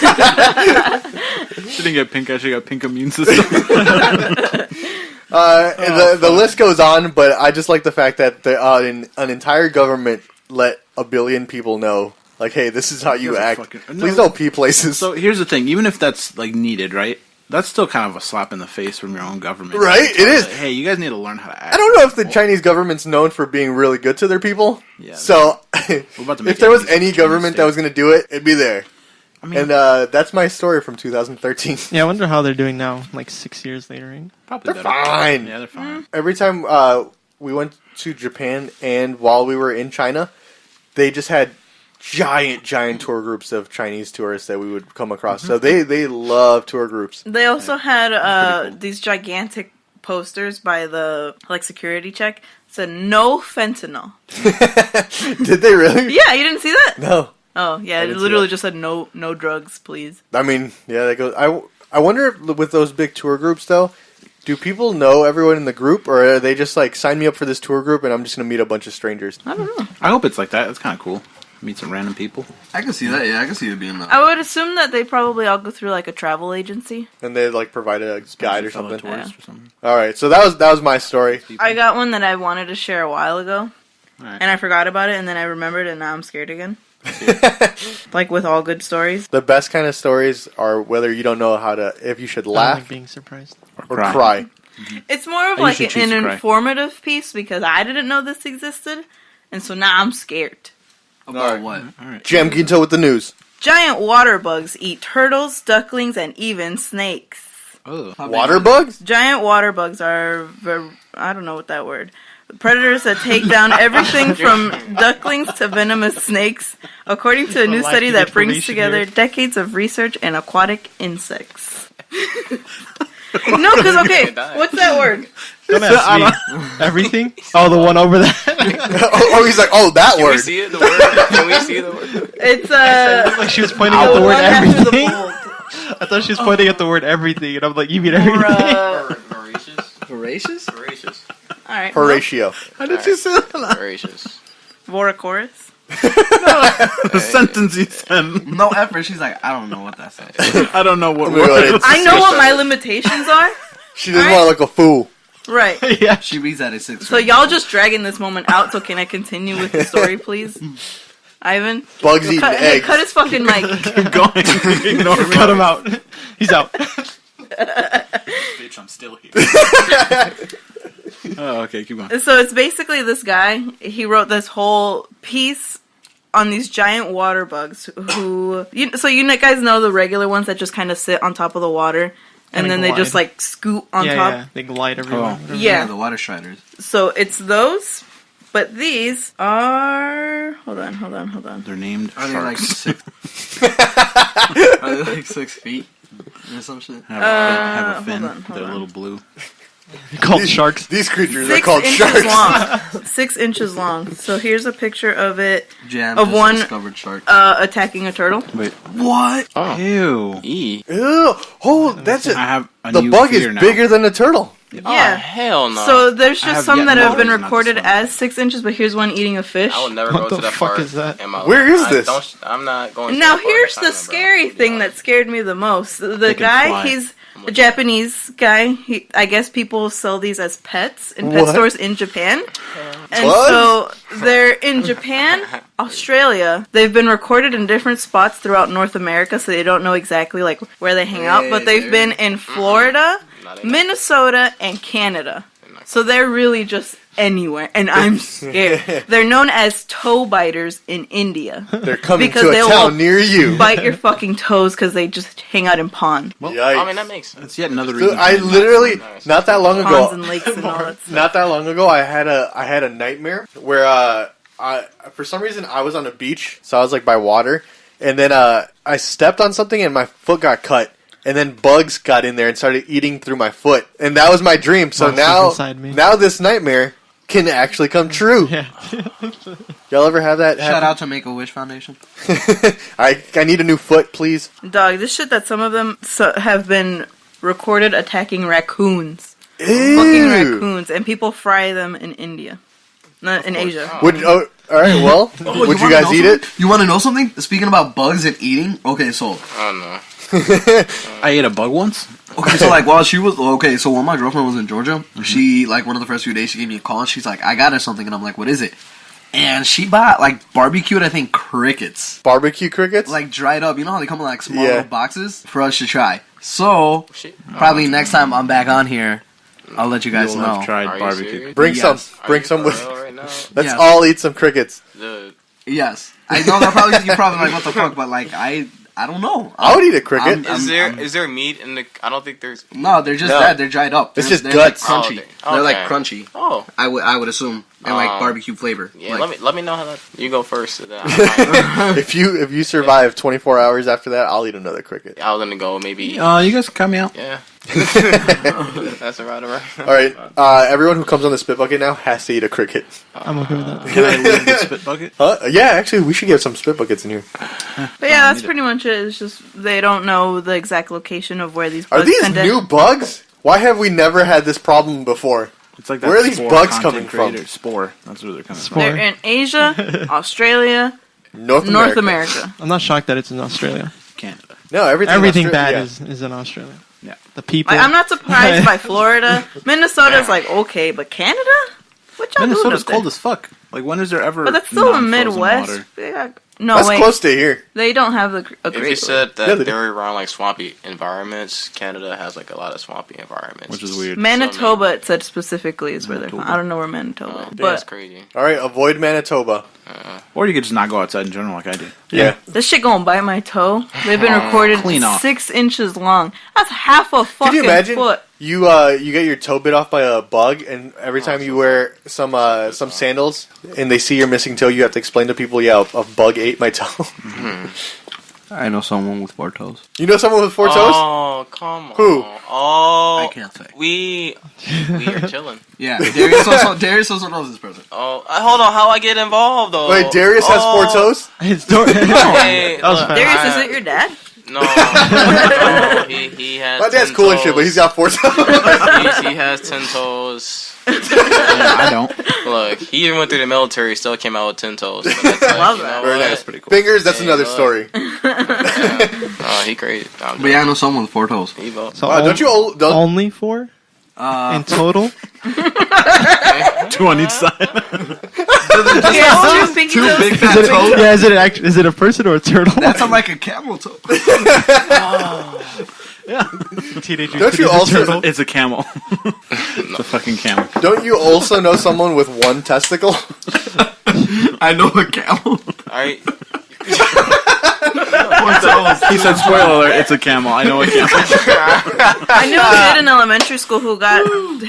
She didn't get pink eye, she got pink immune system. The list goes on, but I just like the fact that an entire government let a billion people know, like, hey, this is how you act. Please don't pee places. So here's the thing, even if that's like needed, right? That's still kind of a slap in the face from your own government. Right? It is. Like, hey, you guys need to learn how to act. I don't know if the Chinese government's known for being really good to their people. Yeah. So, about to make if there was any any government that was going to do it, it'd be there. I mean, And that's my story from 2013. Yeah, I wonder how they're doing now, like 6 years later, right? probably They're better. fine. Yeah, they're fine. Every time we went to Japan and while we were in China, they just had giant tour groups of Chinese tourists that we would come across. So they love tour groups. They also had cool. these gigantic posters by the security check said no fentanyl. Did they really? Yeah, you didn't see that? No. Oh yeah, it didn't see literally that. just said no drugs, please. I mean, yeah, that goes. I wonder if with those big tour groups though, do people know everyone in the group, or are they just like sign me up for this tour group and I'm just gonna meet a bunch of strangers? I don't know. I hope it's like that. It's kind of cool. Meet some random people. I can see that. Yeah, I can see it being that. I would assume that they probably all go through like a travel agency. And they like provide a guide or Fellow something. tourists Yeah. or something. All right, so that was my story. I got one that I wanted to share a while ago, Alright. and I forgot about it, and then I remembered, and now I'm scared again. Like with all good stories. The best kind of stories are whether you don't know if you should I don't laugh like being surprised. or cry. It's more of I like usually an choose to cry. informative piece because I didn't know this existed, and so now I'm scared. About what? Jam Ginto with the news. Giant water bugs eat turtles, ducklings, and even snakes. Oh. Water bugs? Giant water bugs are, I don't know what that word. Predators that take down everything from ducklings to venomous snakes, according to a new study that brings together decades of research in aquatic insects. No, because, okay, what's that word? Don't ask me. Everything? Oh, the one over there. He's like, that Can word. we see it? The word? Can we see the word? It's, Like she was pointing at the word one after the everything. bold. I thought she was pointing at the word everything, and I'm like, you mean everything? Voracious? Voracious? Voracious. Alright. Horatio. How did you say that? Voracious. Voracorus. The sentence you said. No effort. She's like, I don't know what that says. I don't know what Oh my God, word. it's- I know what my limitations are. She doesn't want to look a fool. Right. Yeah. She reads that at 6. So y'all just dragging this moment out, so can I continue with the story, please? Ivan? Bugs eating Hey, eggs. cut his fucking mic. Keep going. Ignore me. Cut him out. He's out. Bitch, I'm still here. Oh, okay, keep going. So it's basically this guy, he wrote this whole piece on these giant water bugs who... So you guys know the regular ones that just kind of sit on top of the water, and then they glide. just like scoot on top? Yeah, they glide everywhere. Oh. Yeah. The water striders. So it's those, but these are... Hold on. They're named Are they like sharks. 6? Are they like 6 feet? Or some shit? Have a fin. hold on. They're a little blue. Called sharks. These creatures are 6 called inches sharks. long. 6 inches long. So here's a picture of it Jam Of just one- discovered shark. attacking a turtle. Wait. What? Oh. Ew. E. Ew. Oh, that's it. I have a The new bug is fear now. bigger than the turtle. Oh, Yeah. hell no. So there's I just have some yet that more have been reason not to recorded swim. as 6 inches, but here's one eating a fish. I would never What go to the that fuck part is that? in my life. Where is this? I'm not going Now to that part here's in the China, scary bro. thing that scared me the most. The They can guy, fly. he's a Japanese guy. I guess people sell these as pets in pet What? stores in Japan. And What? so they're in Japan, Australia. They've been recorded in different spots throughout North America, so they don't know exactly like where they hang out. But they've been in Florida, Not in- Minnesota, and Canada. So they're really just anywhere, and I'm scared. They're known as toe biters in India. They're coming Because to a they'll town near you. Bite your fucking toes because they just hang out in ponds. Yikes. I mean, that makes sense. That's yet another So reason. I literally not that long Ponds ago. and lakes and all that stuff. Not that long ago, I had a nightmare where I for some reason I was on a beach, so I was like by water, and then I stepped on something and my foot got cut, and then bugs got in there and started eating through my foot, and that was my dream. So now this nightmare can actually come true. Yeah. Y'all ever have that Shout happen? out to Make-A-Wish Foundation. I need a new foot, please. Dog, this shit that some of them have been recorded attacking raccoons. Ew. Fucking raccoons. And people fry them in India. Not in Asia. All right, well, would you guys eat it? You want to know something? Speaking about bugs and eating, okay, so Oh no. I ate a bug once. okay, so like while she was so when my girlfriend was in Georgia, she like one of the first few days she gave me a call and she's like, I got her something, and I'm like, what is it? And she bought like barbecued, I think, crickets, Barbecue crickets? like dried up. You know how they come in like small Yeah. little boxes for us to try. So probably next time I'm back on here, I'll let you guys You'll know. have tried Are you barbecue. serious? Bring some. Yes. Bring some with. Right now? Let's Yes. all eat some crickets. Dude. Yes, I know that probably you're probably like, what the fuck, but like I don't know. I would eat a cricket. Is there meat in the? I don't think there's. No, they're just No. that. They're dried up. It's They're- just they're guts. Like crunchy. Oh, They're like okay. crunchy. Oh. I would assume, and like barbecue flavor. Yeah. Like, Let me know how that. You go first. And then I If you survive 24 hours after that, I'll eat another cricket. was gonna go maybe. You guys can cut me out. Yeah. That's about it, right? All right, everyone who comes on the spit bucket now has to eat a cricket. I'm okay with that. Can I leave the spit bucket? Yeah, actually, we should get some spit buckets in here. But yeah, that's pretty much it. It's just they don't know the exact location of where these Are bugs these tend to... new bugs? Why have we never had this problem before? It's like Where are these spore bugs content coming from? creator. Spore. That's where they're coming from. Spore. They're in Asia, Australia, North North America. I'm not shocked that it's in Australia. Canada. No, everything. Everything Austra- bad yeah. is in Australia. Yeah. The people. Like, I'm not surprised by Florida. Minnesota's like, okay, but Canada? What y'all doing Minnesota's up there? cold as fuck. Like, when is there ever But that's still the non-frozen Midwest. water? They got- no, That's wait. close to here. They don't have a If you great said that Yeah, they do. they're around like swampy environments, Canada has like a lot of swampy environments, Which is weird. Manitoba, it said specifically, is where they're from. Manitoba. I don't know where Manitoba is. That's But crazy. All right, avoid Manitoba. Or you could just not go outside in general like I do. Yeah. this shit gonna bite my toe. They've been recorded Clean off. 6 inches long. That's half a Could fucking you imagine foot. you get your toe bit off by a bug, and every time you wear some sandals and they see your missing toe, you have to explain to people, yeah, a bug ate my toe. I know someone with 4 toes. You know someone with 4 toes? Oh, come on. Who? Oh, I can't say. We are chilling. Yeah, Darrius also knows this person. Oh, hold on. How I get involved though? Wait, Darrius has 4 toes? It's door- Hey, That was look, fast. Darius, is it your dad? No, he has. My dad's 10 cool and shit, but he's got 4 toes. he has 10 toes. I don't. Look, he even went through the military, still came out with 10 toes. So that's like, Love you that. know Very what? nice. Pretty cool. Fingers, that's Hey, another look. story. Oh, he crazy. But yeah, I know someone with 4 toes. He vote. So Wow, don't you all, don't, only 4 in total? 2 on each side. He has 2 pinky Two toes. big Is fat it, toes. yeah, is it a person or a turtle? That's on like a camel toe. Teenage Mutant Don't you Ninja also- Turtle. It's a camel. It's a fucking camel. don't you also know someone with 1 testicle? I know a camel. Alright. He said, spoiler alert, it's a camel. I know a camel. I knew a kid in elementary school who got 2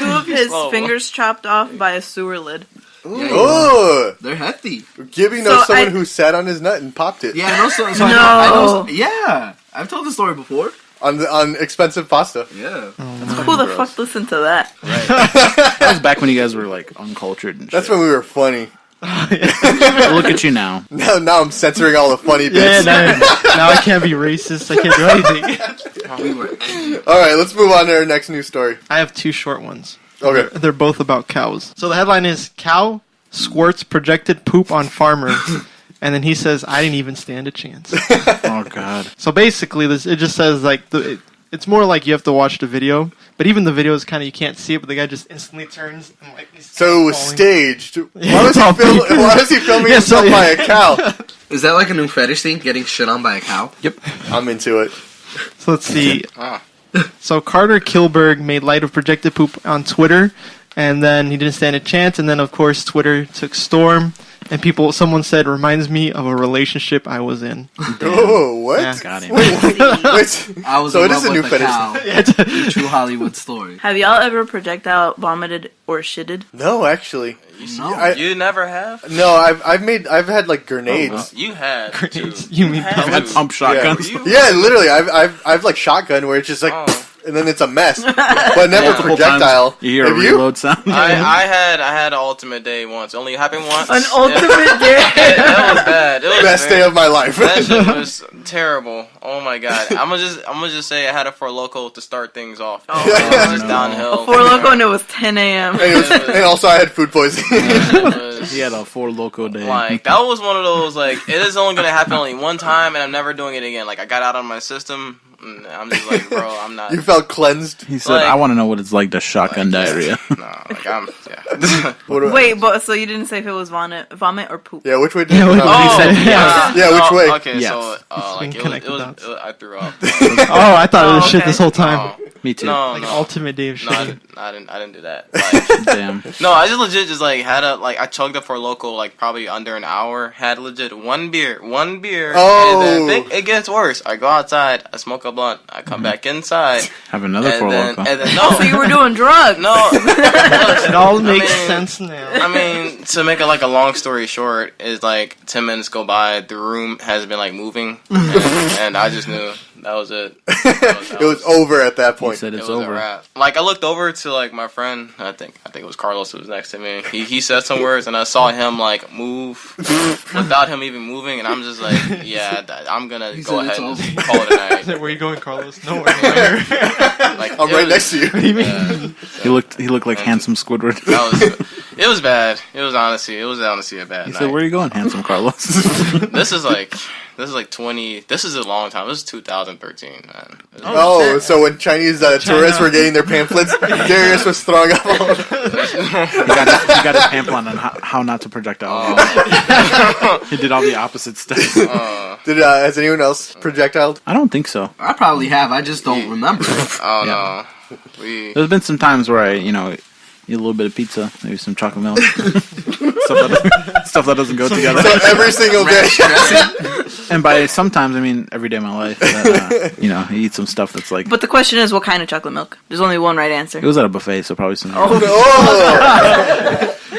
of his Slow. fingers chopped off by a sewer lid. Ooh. They're hefty. Gibby knows So someone I- who sat on his nut and popped it Yeah, I know. So No. I know. Yeah, I've told this story before. on expensive pasta. Yeah. Who the fuck listened to that? That was back when you guys were, like, uncultured and That's shit. when we were funny. Look at you now. Now I'm censoring all the funny Yeah, bits. now I can't be racist. I can't do anything. We were. All right, let's move on to our next news story. I have 2 short ones. Okay. They're both about cows. So the headline is Cow Squirts Projected Poop on Farmer. And then he says, I didn't even stand a chance. Oh, God. So basically, it just says, like, it's more like you have to watch the video. But even the video is kind of, you can't see it, but the guy just instantly turns. And, like, he's So it was falling. staged. Yeah, Why was it's all why is he filming Yeah, so- himself by a cow? Is that like a new fetish thing? Getting shit on by a cow? Yep. I'm into it. So let's see. Ah. So Carter Kilberg made light of projected poop on Twitter, And then he didn't stand a chance. And then, of course, Twitter took storm. And someone said, reminds me of a relationship I was in. Oh, what? Yeah. Got him. Wait. I was So in it is love a new with the fetish. cow. The true Hollywood story. Have y'all ever projectile vomited or shitted? No, actually. No. You never have? No, I've had like grenades. You had Grenades. to. You mean had Had to. pump shotguns. You- Yeah, literally. I've like shotgun where it's just like, and then it's a mess, but never Multiple projectile. times you hear a Have you? reload sound. I had an ultimate day once. Only happened once. An ultimate day. That was bad. It was Best day of my life. That shit was terrible. Oh my god. I'm gonna just say I had a Four Loko to start things off. Oh, It was just downhill. Four Loko and it was 10 a.m. And also I had food poisoning. It was- He had a 4 Loco day. Like that was one of those like it is only gonna happen only one time and I'm never doing it again. Like I got out on my system. And I'm just like, bro, I'm not. You felt cleansed. He said, like- "I want to know what it's like to shotgun diarrhea." No, like I'm. Yeah. What do I- Wait, but so you didn't say if it was vomit or poop? Yeah, which way did Yeah, you what- come? he said, Yeah, which way? Okay, Yes. so like can it connect was, the dots. I threw up. Oh, I thought it was shit okay. this whole time. Me too. No, Like no. ultimate day of No, shitting. I didn't do that. Like, Damn. no, I just legit just like had I chugged up for a local like probably under an hour. Had legit one beer, Oh. and then it gets worse. I go outside, I smoke a blunt, I come back inside, Have another and 4 then Loco. and then So you were doing drugs. no. It all makes mean- sense now. I mean, to make it like a long story short, is like 10 minutes go by, the room has been like moving, and I just knew that was it. That It was over at that He point. said It it's was a over. wrap. Like I looked over to like my friend, I think it was Carlos who was next to me. He said some words, and I saw him like move without him even moving, and I'm just like, yeah, I'm gonna He go said ahead it's and call it a night. Where you going, Carlos? Nowhere. Like I'm right next to you. What do you mean? He looked like handsome Squidward. It was bad. It was honestly a bad He night. said, "Where are you going, handsome Carlos?" This is like 20. This is a long time. This is 2013, man. Oh, so when Chinese tourists were getting their pamphlets, Darrius was throwing up all over. he got his pamphlet on how not to projectile. He did all the opposite steps. Has anyone else projectiled? I don't think so. I probably have. I just don't remember. Oh Yeah. no. There's been some times where I, eat a little bit of pizza, maybe some chocolate milk, stuff that doesn't go together. So every single day. And by sometimes, I mean every day of my life. That, you eat some stuff that's like. But the question is, what kind of chocolate milk? There's only one right answer. It was at a buffet, so probably some. Oh,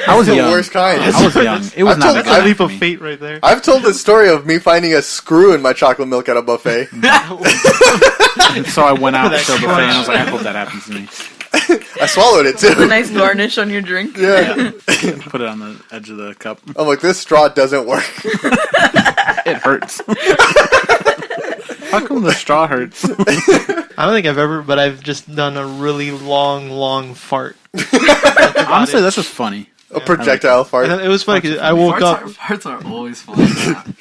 I was the young. worst kind. I was young. It was I've not told- a That's good a leap for of me. fate right there. I've told the story of me finding a screw in my chocolate milk at a buffet. So I went out to a buffet and I was like, I hope that happens to me. I swallowed it A too. nice garnish on your drink. Yeah. Put it on the edge of the cup. I'm like, this straw doesn't work. It hurts. How come the straw hurts? I don't think I've ever, but I've just done a really long fart. Honestly, that's just funny. A projectile fart. And it was funny because I woke up. Farts are always fun.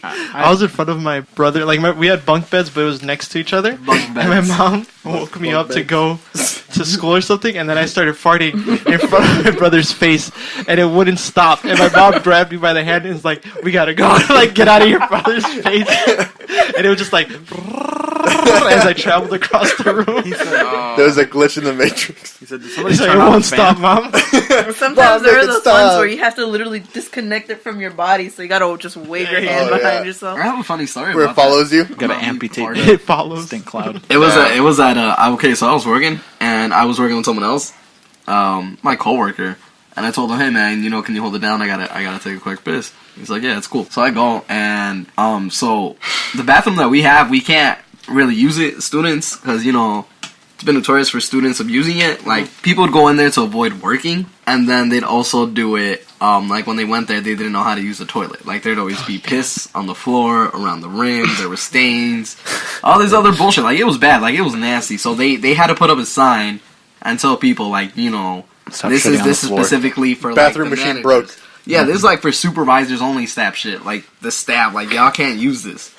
I was in front of my brother. We had bunk beds, but it was next to each other. Bunk And my beds. mom woke me up to go to school or something, and then I started farting in front of my brother's face, and it wouldn't stop. And my mom grabbed me by the hand and was like, "We gotta go! Like, get out of your brother's face!" And it was just like as I traveled across the room. There was a glitch in the matrix. He said, "Did He's somebody like, turn "It on won't the fan?" stop, mom." Sometimes there make are it those stop. ones where you have to literally disconnect it from your body, so you gotta just wave your hand Oh, behind yeah. yourself. I have a funny story Where it about that. follows you. Gotta About you amputate farting. the It follows. stink cloud. It was at okay, so I was working and I was working with someone else, my coworker, and I told him, hey man, can you hold it down? I gotta take a quick piss. He's like, yeah, it's cool. So I go and so the bathroom that we have, we can't really use it, students, because it's been notorious for students abusing it. Like people would go in there to avoid working, and then they'd also do it. Like when they went there, they didn't know how to use the toilet. Like there'd always be piss on the floor, around the rim. There were stains, all this other bullshit. Like it was bad. Like it was nasty. So they had to put up a sign and tell people like Stop this shitting is on the floor. specifically for Bathroom like, the machine managers. broke. Yeah, this is like for supervisors only staff shit. Like the staff, like y'all can't use this.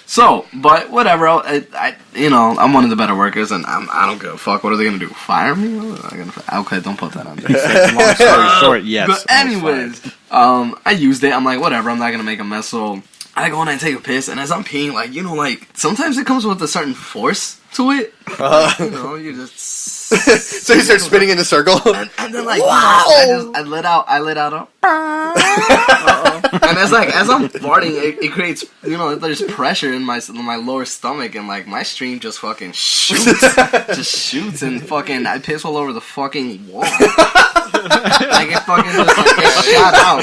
So, but whatever. I'm one of the better workers, and I don't give a fuck. What are they gonna do? Fire me? Okay, don't put that on me. Long story short, yes. But anyways, I used it. I'm like, whatever. I'm not gonna make a mess. So I go in and take a piss, and as I'm peeing, like, you know, like, sometimes it comes with a certain force to it. You know, you just... So you start spinning in a circle? And then, like, I let out a... And as I'm farting, it creates, you know, there's pressure in my lower stomach, and, like, my stream just fucking shoots, and fucking, I piss all over the fucking wall. Like, it fucking just, like, gets shot out.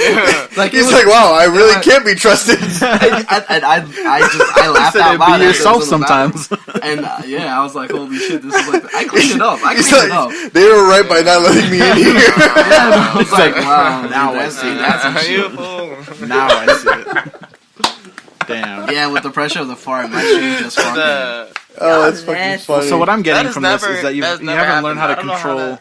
Like, he's like, wow, I really can't be trusted. I laughed out loud. Be yourself sometimes. And, yeah, I was like, holy shit, this is like, I cleaned it up. They were right by not letting me in here. I was like, wow, now I see that. Now I see it. Damn. Yeah, with the pressure of the fart, my stream just fucking... Oh, that's fucking funny. So what I'm getting from this is that you haven't learned how to control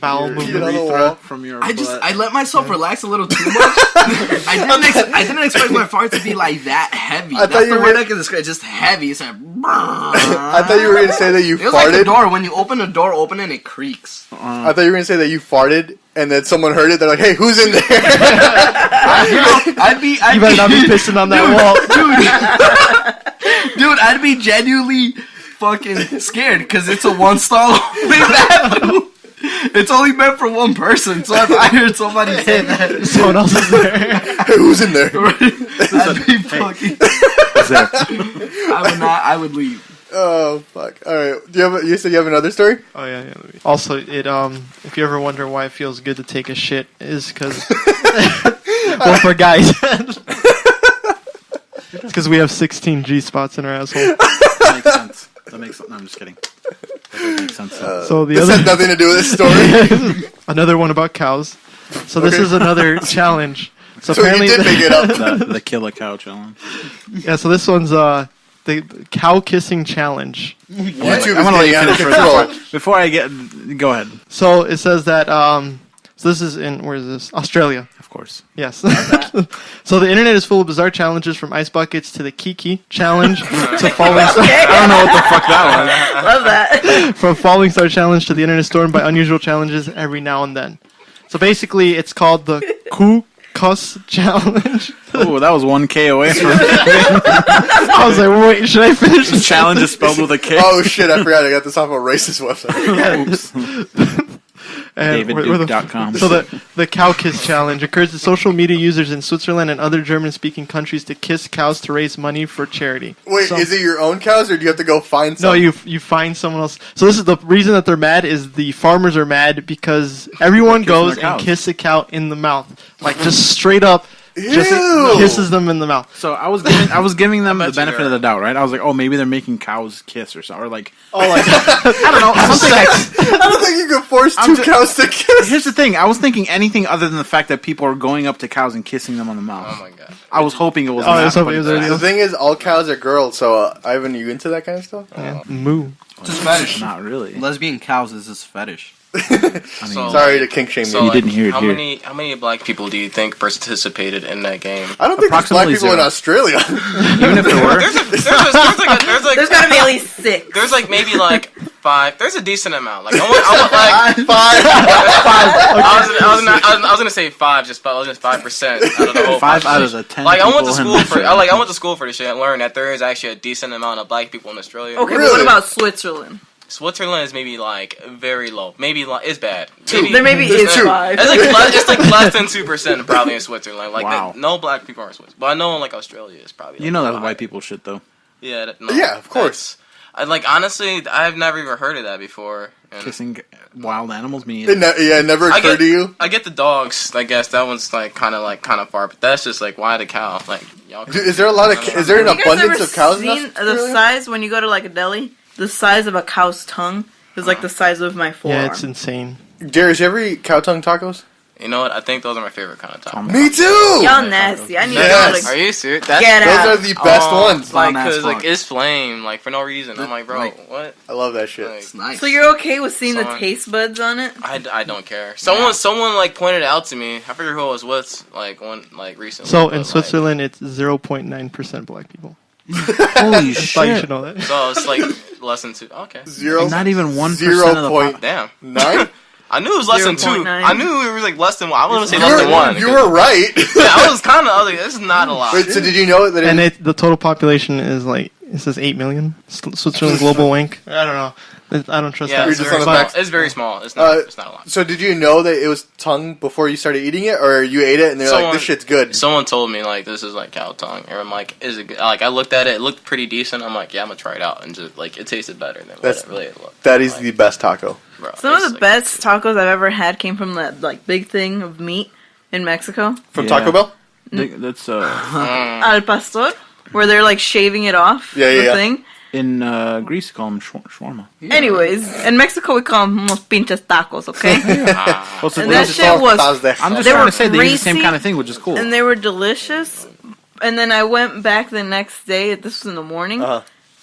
bowel movement from your butt. I let myself relax a little too much. I didn't expect my fart to be like that heavy. That's the word I can describe. Just heavy. It's like... I thought you were going to say that you farted. It was like a door. When you open a door, and it creaks. I thought you were going to say that you farted, and then someone heard it. They're like, hey, who's in there? You better not be pissing on that wall. Dude, I'd be genuinely fucking scared, because it's a one-stall bathroom. It's only meant for one person, so if I heard somebody say that, someone else is there. Hey, who's in there? I'd be fucking... I would leave. Oh, fuck. Alright, you said you have another story? Oh, yeah. Also, if you ever wonder why it feels good to take a shit, is because... well, for guys. It's because we have 16 G-spots in our asshole. That makes sense. No, I'm just kidding. That does make sense. So this had nothing to do with this story. Another one about cows. So this is another challenge. So apparently you did make it up. The kill a cow challenge. Yeah, so this one's the cow kissing challenge. YouTube I'm gonna let you is finish control. before I go ahead. So it says that so this is in, where is this? Australia. Of course. Yes. So the internet is full of bizarre challenges, from ice buckets to the Kiki challenge to falling star. I don't know what the fuck that Love that. From falling star challenge to the internet stormed by unusual challenges every now and then. So basically, it's called the Cuss challenge. Oh, that was 1K away from I was like, wait, should I finish the challenge is spelled with a K? Oh shit, I forgot I got this off a racist website. Oops. DavidDuke.com. So the cow kiss challenge encourages social media users in Switzerland and other German-speaking countries to kiss cows to raise money for charity. Wait, is it your own cows, or do you have to go find some? No, you find someone else. So this is the reason that they're mad, is the farmers are mad because everyone goes and kisses a cow in the mouth. Like, just straight up. Just kisses them in the mouth. So I was giving them the benefit of the doubt, right? I was like, oh, maybe they're making cows kiss or something, or like, I don't know, something. I don't think you could force two cows to kiss. Here's the thing: I was thinking anything other than the fact that people are going up to cows and kissing them on the mouth. Oh my god! I was hoping it was. The thing is, all cows are girls. So, Ivan, are you into that kind of stuff? Yeah. Moo. It's just fetish. Not really. Lesbian cows is just fetish. Sorry to kink shame you. You didn't hear it here. How many black people do you think participated in that game? I don't think there's black people in Australia. Even if there were, there's gotta be at least 6. There's like maybe like 5. There's a decent amount. Like I want like 5. I was gonna say 5, just 5% out of the whole 5 out of the 10. Like I went to school for this shit and learned that there is actually a decent amount of black people in Australia. Okay, but what about Switzerland? Switzerland is maybe like very low. Maybe it's bad. There maybe is 5. It's like less than 2% probably in Switzerland. Like wow. no black people are in Switzerland. But I know like Australia is probably. You know that's white people shit though. Yeah. Yeah, of course. Honestly, I've never even heard of that before. And kissing wild animals, me. It never occurred to you. I get the dogs. I guess that one's like kind of far, but that's just like why the cow? Like, y'all. Is there an abundance of cows? Seen the size when you go to like a deli? The size of a cow's tongue is like the size of my forearm. Yeah, it's insane. Darrius, you ever eat cow tongue tacos? You know what? I think those are my favorite kind of tacos. Me too! Y'all nasty. I need to go to... Are you serious? Get out. Those are the best ones. Like, cause like it's flame, like for no reason. I'm like, bro, what? I love that shit. Like, it's nice. So you're okay with seeing the taste buds on it? I don't care. Someone like pointed it out to me. I forget who I was with, like recently. So in Switzerland, it's 0.9% black people. Holy shit! Thought you should know that. So it's like less than 2. Okay. Zero. Not even 1% of the Damn. 9. I knew it was less than 2. 0.9. I knew it was like less than 1. I was gonna say less than 1. You were right. Yeah, I was kind of. I was like, this is not a lot. Wait, so did you know that? And the total population is like it says 8 million. Switzerland global wink. I don't know. I don't trust Yeah, that. it's very, small. It's not a lot. So did you know that it was tongue before you started eating it, or you ate it and they're like, "This shit's good"? Someone told me like this is like cow tongue, and I'm like, "Is it good?" Like I looked at it, it looked pretty decent. I'm like, "Yeah, I'm gonna try it out," and just like it tasted better than what it really looked. That is the best taco. Bro, Some of the best tacos I've ever had came from that like big thing of meat in Mexico. From Taco Bell? That's Al pastor, where they're like shaving it off. Yeah. Thing. in Greece, call them shawarma. Yeah. Anyways, in Mexico we call them unos pinches tacos, okay? And that shit was. I'm just trying to say they use the same kind of thing, which is cool. And they were delicious. And then I went back the next day. This was in the morning.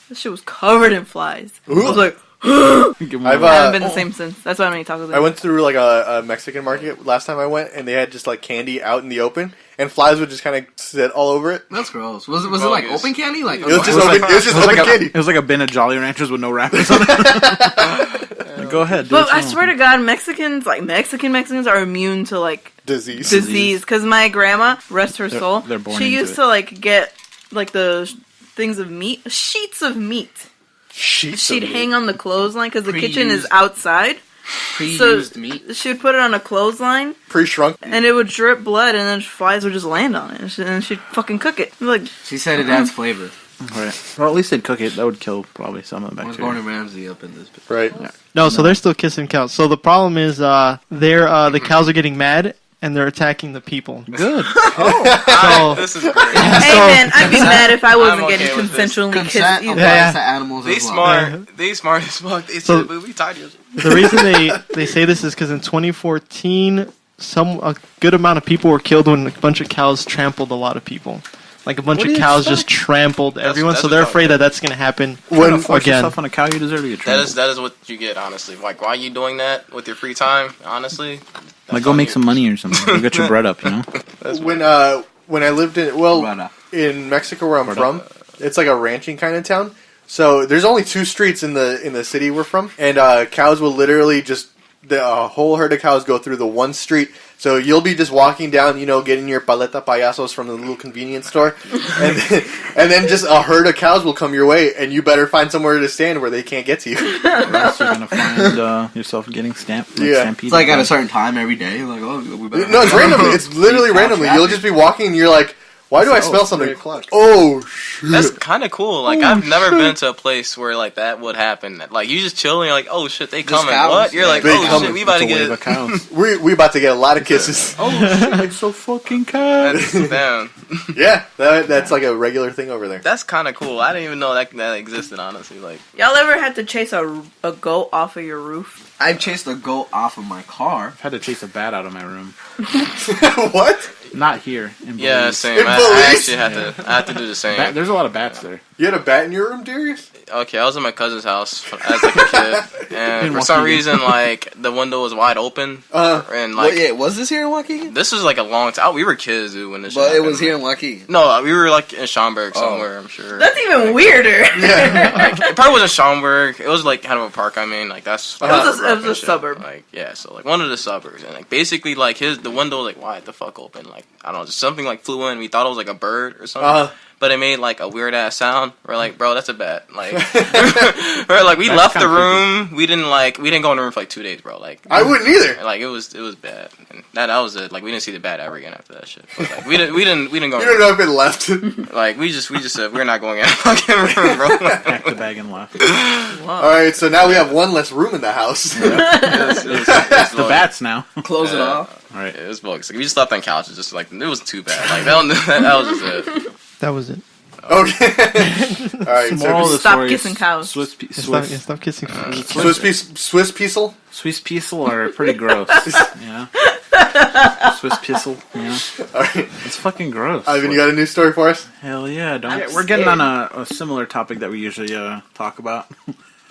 This shit was covered in flies. I was like. I haven't been the same since. That's why I don't eat tacos. I went through like a Mexican market last time I went, and they had just like candy out in the open, and flies would just kind of sit all over it. That's gross. Was it like open candy? Like it was just open candy. It was like a bin of Jolly Ranchers with no wrappers on it. Go ahead. But I swear to God, Mexicans are immune to like disease. Because my grandma, rest her soul, she used to like get like the things of meat, sheets of meat. She'd hang on the clothesline because the kitchen is outside. Pre-used meat. She would put it on a clothesline. Pre-shrunk. And it would drip blood, and then flies would just land on it. And she'd fucking cook it. Like she said it adds flavor. Right. Well, at least they'd cook it. That would kill probably some of the bacteria. Gordon Ramsay up in this. Right. Yeah. No, so they're still kissing cows. So the problem is the cows are getting mad. And they're attacking the people. Good. This is great. Hey man, I'd be mad if I wasn't getting consensually kissed either. To animals. They smart. They smart as fuck. They said, "We tied you." The reason they say this is because in 2014, a good amount of people were killed when a bunch of cows trampled a lot of people. Like a bunch of cows just trampled everyone, so they're afraid that that's going to happen when force yourself on a cow, you deserve to get trampled. That is what you get, honestly. Like, why are you doing that with your free time? Honestly, like go make some money or something. Go get your bread up, you know. When I lived in Mexico where I'm from, it's like a ranching kind of town. So there's only 2 streets in the city we're from, and cows will literally just a whole herd of cows go through the one street. So you'll be just walking down, getting your paleta payasos from the little convenience store, and then just a herd of cows will come your way, and you better find somewhere to stand where they can't get to you. Or else you're gonna find yourself getting stamped. It's like at a certain time every day. Like, we better. No, it's randomly. It's literally randomly. You'll just be walking, and you're like, why do I smell something? Oh, shit. That's kind of cool. Like, I've never been to a place where, like, that would happen. Like, you just chill and you're like, oh, shit, they coming. What? You're like, oh, shit, we about to get... we about to get a lot of kisses. Oh, shit, it's so fucking cow. Damn. Yeah, that's like a regular thing over there. That's kind of cool. I didn't even know that existed, honestly. Like, y'all ever had to chase a goat off of your roof? I've chased a goat off of my car. I've had to chase a bat out of my room. What? Not here. Yeah, same. I actually had to do the same. There's a lot of bats there. You had a bat in your room, Darrius? Okay, I was at my cousin's house as like a kid, and for some reason, like the window was wide open, and like, was this here in Waukegan? This was like a long time. We were kids, dude, when this. But it was here in Waukegan. No, we were like in Schaumburg somewhere. I'm sure. That's even weirder. Like, it probably wasn't Schaumburg. It was like kind of a park. I mean, like that's. It was a suburb. Like so like one of the suburbs, and like basically like the window was like wide the fuck open. Like I don't know, just something like flew in. We thought it was like a bird or something. But it made like a weird ass sound. We're like, bro, that's a bat. Like, we're like, we left the room. Creepy. We didn't go in the room for like 2 days, bro. Like, I wouldn't either. Like, it was bad. And that was it. Like, we didn't see the bat ever again after that shit. But, like, we didn't go. You don't know if it left. Like, we just said we're not going in the fucking room, bro. Packed the bag and left. Wow. All right, so now we have one less room in the house. It's the bats now. Close it off. All right, it was bugs. Like, we just slept on couches. Just like it wasn't too bad. Like that was just it. That was it. Okay. All right. Stop kissing cows. Stop kissing cows. Swiss Piesel? Swiss Piesel are pretty gross. Yeah. Swiss Piesel. Yeah. All right. It's fucking gross. Ivan, you got a new story for us? Hell yeah! We're getting on a similar topic that we usually talk about.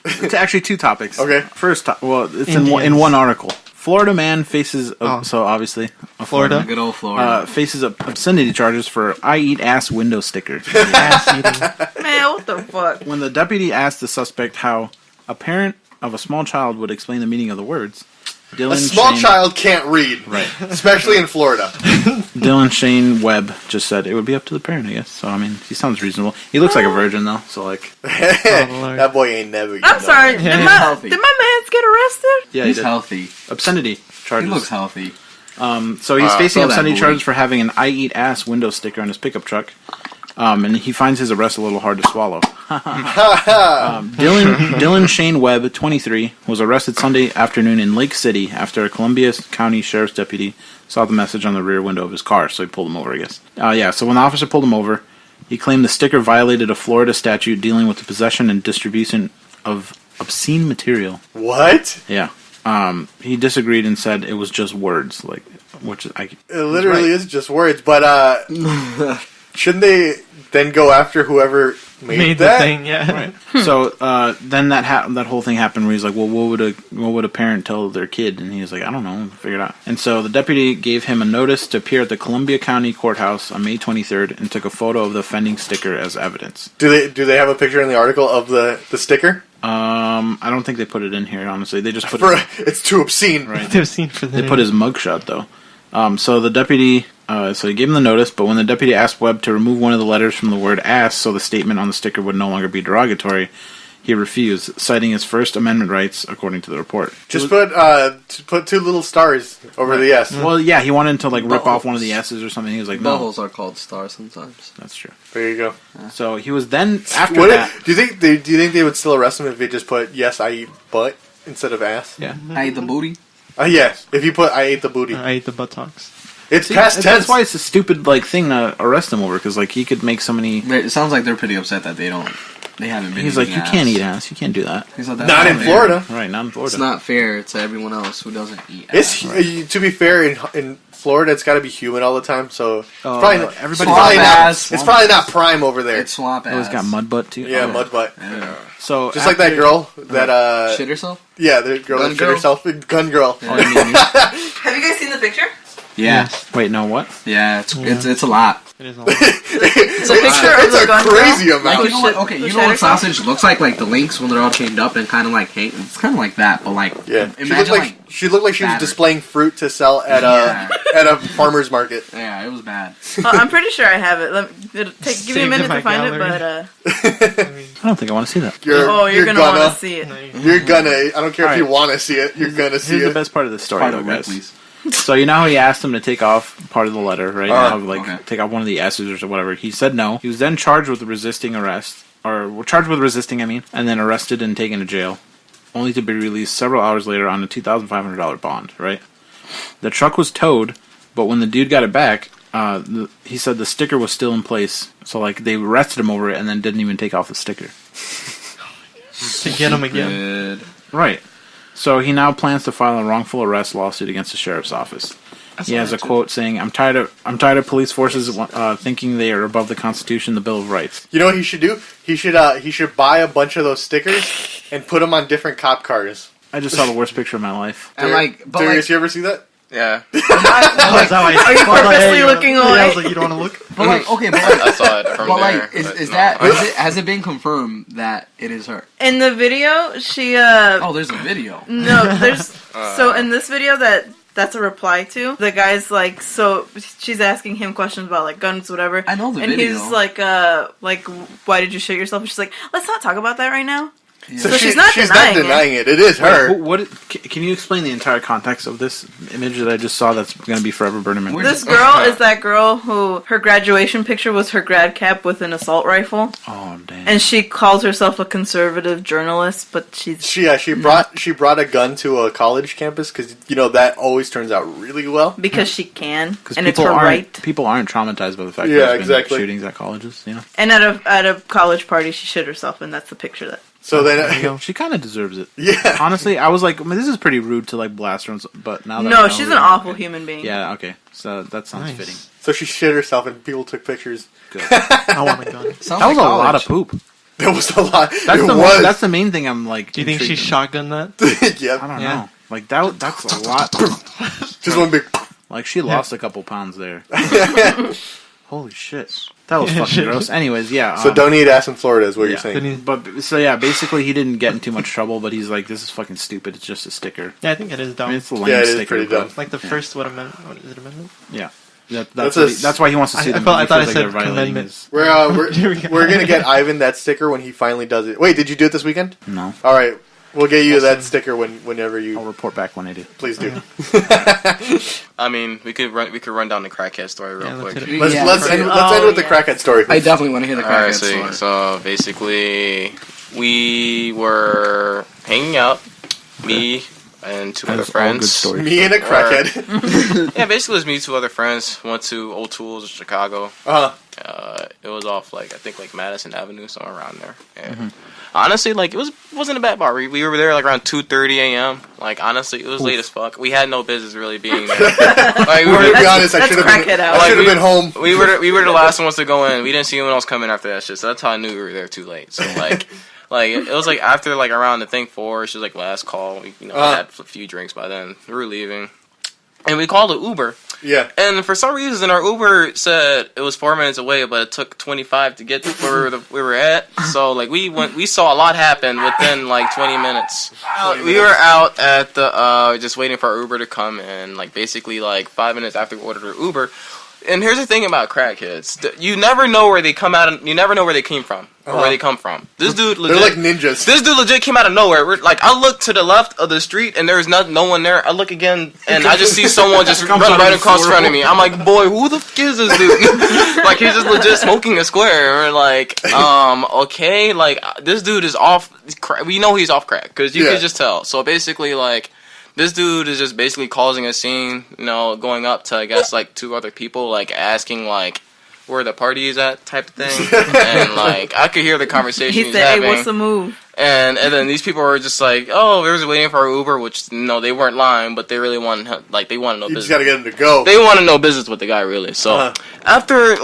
It's actually 2 topics. Okay. First, it's in one article. Florida man faces so obviously Florida, good old Florida, faces obscenity charges for "I eat ass" window sticker. Ass eating. Man, what the fuck? When the deputy asked the suspect how a parent of a small child would explain the meaning of the words, A small child can't read. Right. Especially in Florida. Dylan Shane Webb just said it would be up to the parent, I guess. So, I mean, he sounds reasonable. He looks like a virgin, though, so, like... That boy ain't never... I'm sorry, did my man get arrested? Yeah, he's healthy. Obscenity charges. He looks healthy. So he's facing obscenity charges for having an "I eat ass" window sticker on his pickup truck. And he finds his arrest a little hard to swallow. Dylan Shane Webb, 23, was arrested Sunday afternoon in Lake City after a Columbia County Sheriff's deputy saw the message on the rear window of his car, so he pulled him over, I guess. So when the officer pulled him over, he claimed the sticker violated a Florida statute dealing with the possession and distribution of obscene material. What? Yeah. He disagreed and said it was just words, it literally is just words, but shouldn't they then go after whoever made that? The thing? Yeah. Right. So then that whole thing happened where he's like, well, what would a parent tell their kid? And he was like, I don't know, figure it out. And so the deputy gave him a notice to appear at the Columbia County Courthouse on May 23rd and took a photo of the offending sticker as evidence. Do they have a picture in the article of the sticker? I don't think they put it in here, honestly. They just put it's too obscene. Right. Too obscene for They put his mugshot, though. So the deputy, so he gave him the notice, but when the deputy asked Webb to remove one of the letters from the word ass so the statement on the sticker would no longer be derogatory, he refused, citing his First Amendment rights, according to the report. Just put two little stars over the S. Well, yeah, he wanted to rip off one of the S's or something. He was like, no. Buttholes are called stars sometimes. That's true. There you go. So he was then, after that... Do you think they would still arrest him if they just put, yes, I eat butt instead of ass? Yeah. I ate the booty? Yes. If you put, I ate the booty. I ate the buttocks. It's past tense. That's why it's a stupid thing to arrest him over, because he could make so many... It sounds like they're pretty upset that they haven't been. He's like, you can't eat ass. You can't do that. He's like, not in Florida. Right, not in Florida. It's not fair to everyone else who doesn't eat ass. To be fair, in Florida, it's got to be humid all the time, so it's probably not prime over there. It's swamp ass. It's got mud butt too. Yeah, mud butt. Yeah. So just like that girl that shit herself. Yeah, the girl that shit herself. Gun girl. Have you guys seen the picture? Yeah. Wait, no, what? Yeah, it's a lot. It is a lot. It's a picture of the gun crazy girl. amount. You know what sausage looks like the links when they're all chained up and kind of hang. It's kind of like that, but imagine she looked like she was displaying fruit to sell at a farmer's market. Yeah, it was bad. I'm pretty sure I have it. Give me a minute to find it, but I don't think I want to see that. you're gonna want to see it. You're gonna. I don't care if you want to see it. You're gonna see it. Here's the best part of the story, though, guys. So you know how he asked him to take off part of the letter, right? Take off one of the S's or whatever. He said no. He was then charged with resisting arrest, and then arrested and taken to jail, only to be released several hours later on a $2,500 bond. Right? The truck was towed, but when the dude got it back, he said the sticker was still in place. So they arrested him over it and then didn't even take off the sticker. To get him again. Right. So he now plans to file a wrongful arrest lawsuit against the sheriff's office. He has a quote saying, "I'm tired of police forces thinking they are above the Constitution, the Bill of Rights." You know what he should do? He should buy a bunch of those stickers and put them on different cop cars. I just saw the worst picture of my life. Darius, you ever see that? Yeah. Are you purposely looking away? I was like, you don't want to look? But I saw it from there. Has it been confirmed that it is her? In the video, she there's a video. No, there's so in this video that's a reply to. The guy's so she's asking him questions about guns, whatever. I know the video. And he's why did you shoot yourself? And she's like, let's not talk about that right now. Yeah. So she's not denying it. It is her. Can you explain the entire context of this image that I just saw that's going to be forever burning my... This girl is that girl who her graduation picture was her grad cap with an assault rifle. Oh, damn. And she calls herself a conservative journalist, but she brought a gun to a college campus because that always turns out really well. Because she can, and it's her right. People aren't traumatized by the fact that there's been shootings at colleges, And at a college party, she shit herself, and that's the picture that... So then, she kind of deserves it. Yeah. Honestly, I was like, this is pretty rude to blast her, but now that no, she's an awful human being. Yeah, okay, so that sounds fitting. So she shit herself, and people took pictures. Good. I want a gun. That was a lot of poop. That was a lot. That's the main thing. I'm like. Do you think she shotgunned that? Yeah. I don't know. That's a lot. Just one big. She lost a couple pounds there. Holy shit. That was fucking gross. Anyways, yeah. So don't eat ass in Florida is what you're saying. But so yeah, basically he didn't get in too much trouble, but he's like, this is fucking stupid. It's just a sticker. Yeah, I think it is dumb. I mean, it's a lame Yeah, it is sticker. pretty dumb. Like the first amendment? What is it, amendment? Yeah. That's That's why he wants to see them. I thought I Feels said they're violating amendment. his- We're gonna get Ivan that sticker when he finally does it. Wait, did you do it this weekend? No. All right, we'll get you that sticker whenever I'll you report back when I do. please do. I mean, we could run down the crackhead story real quick. Let's end with the crackhead story. I definitely want to hear the Alright, crackhead story. so basically, we were hanging out, me and two other That's all good friends. stories. Me and a crackhead. Yeah, basically it was me, two other friends. Went to Old Tools in Chicago. It was off I think Madison Avenue, somewhere around there. And honestly, it wasn't a bad bar. We were there around 2:30 a.m. Honestly, it was late as fuck. We had no business really being there. We were To be honest, I should have been home. We were the last ones to go in. We didn't see anyone else coming after that shit. So that's how I knew we were there too late. So it was after around the thing 4. She was last call. We had a few drinks by then. We were leaving, and we called an Uber. Yeah. And for some reason, our Uber said it was 4 minutes away, but it took 25 to get to where we were at. So we saw a lot happen within 20 minutes. We were out at the just waiting for our Uber to come in. Basically 5 minutes after we ordered our Uber. And here's the thing about crackheads: you never know where they come out. You never know where they came from or where they come from. This dude, legit, they're like ninjas. This dude legit came out of nowhere. I look to the left of the street and there's no one there. I look again and I just see someone just run right across front of me. I'm like, boy, who the fuck is this dude? He's just legit smoking a square. Okay, this dude is off. We know he's off crack because you can just tell. So basically, this dude is just basically causing a scene, going up to, I guess, 2 other people, asking, where the party is at type of thing. And, I could hear the conversation he's said, having. hey, what's the move? And then these people were just oh, we were just waiting for our Uber, which, no, they weren't lying, but they really wanted, they wanted no You business. just gotta get him to go. They wanted no business with the guy, really. So, after,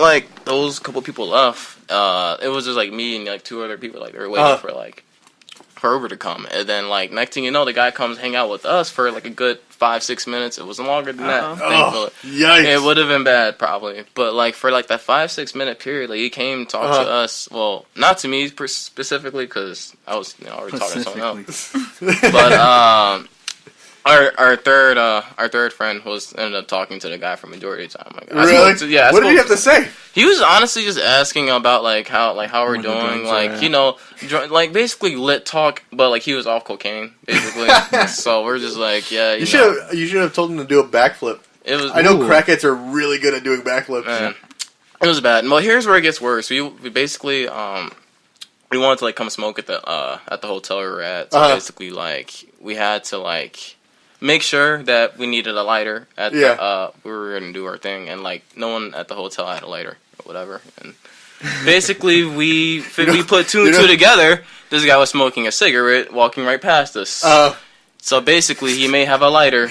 those couple people left, it was just, me and, 2 other people, they were waiting for Uber to come, and then next thing you know, the guy comes hang out with us for a good 5-6 minutes. It wasn't longer than that. Thankfully, yikes! It would have been bad probably, but for that 5-6 minute period, he came to talk to us. Well, not to me specifically because I was already talking to someone else. But our third friend ended up talking to the guy for majority of the time. Really? What did he have to say? He was honestly just asking about how we're doing, basically lit talk, but he was off cocaine basically. So we're just you should have told him to do a backflip. I know crackheads are really good at doing backflips. Man, it was bad. Well, here's where it gets worse. We basically we wanted to come smoke at the hotel we were at. So basically we had to make sure that we needed a lighter at the, we were gonna do our thing, and no one at the hotel had a lighter or whatever. And basically we put 2 and 2 together. This guy was smoking a cigarette, walking right past us. So basically he may have a lighter.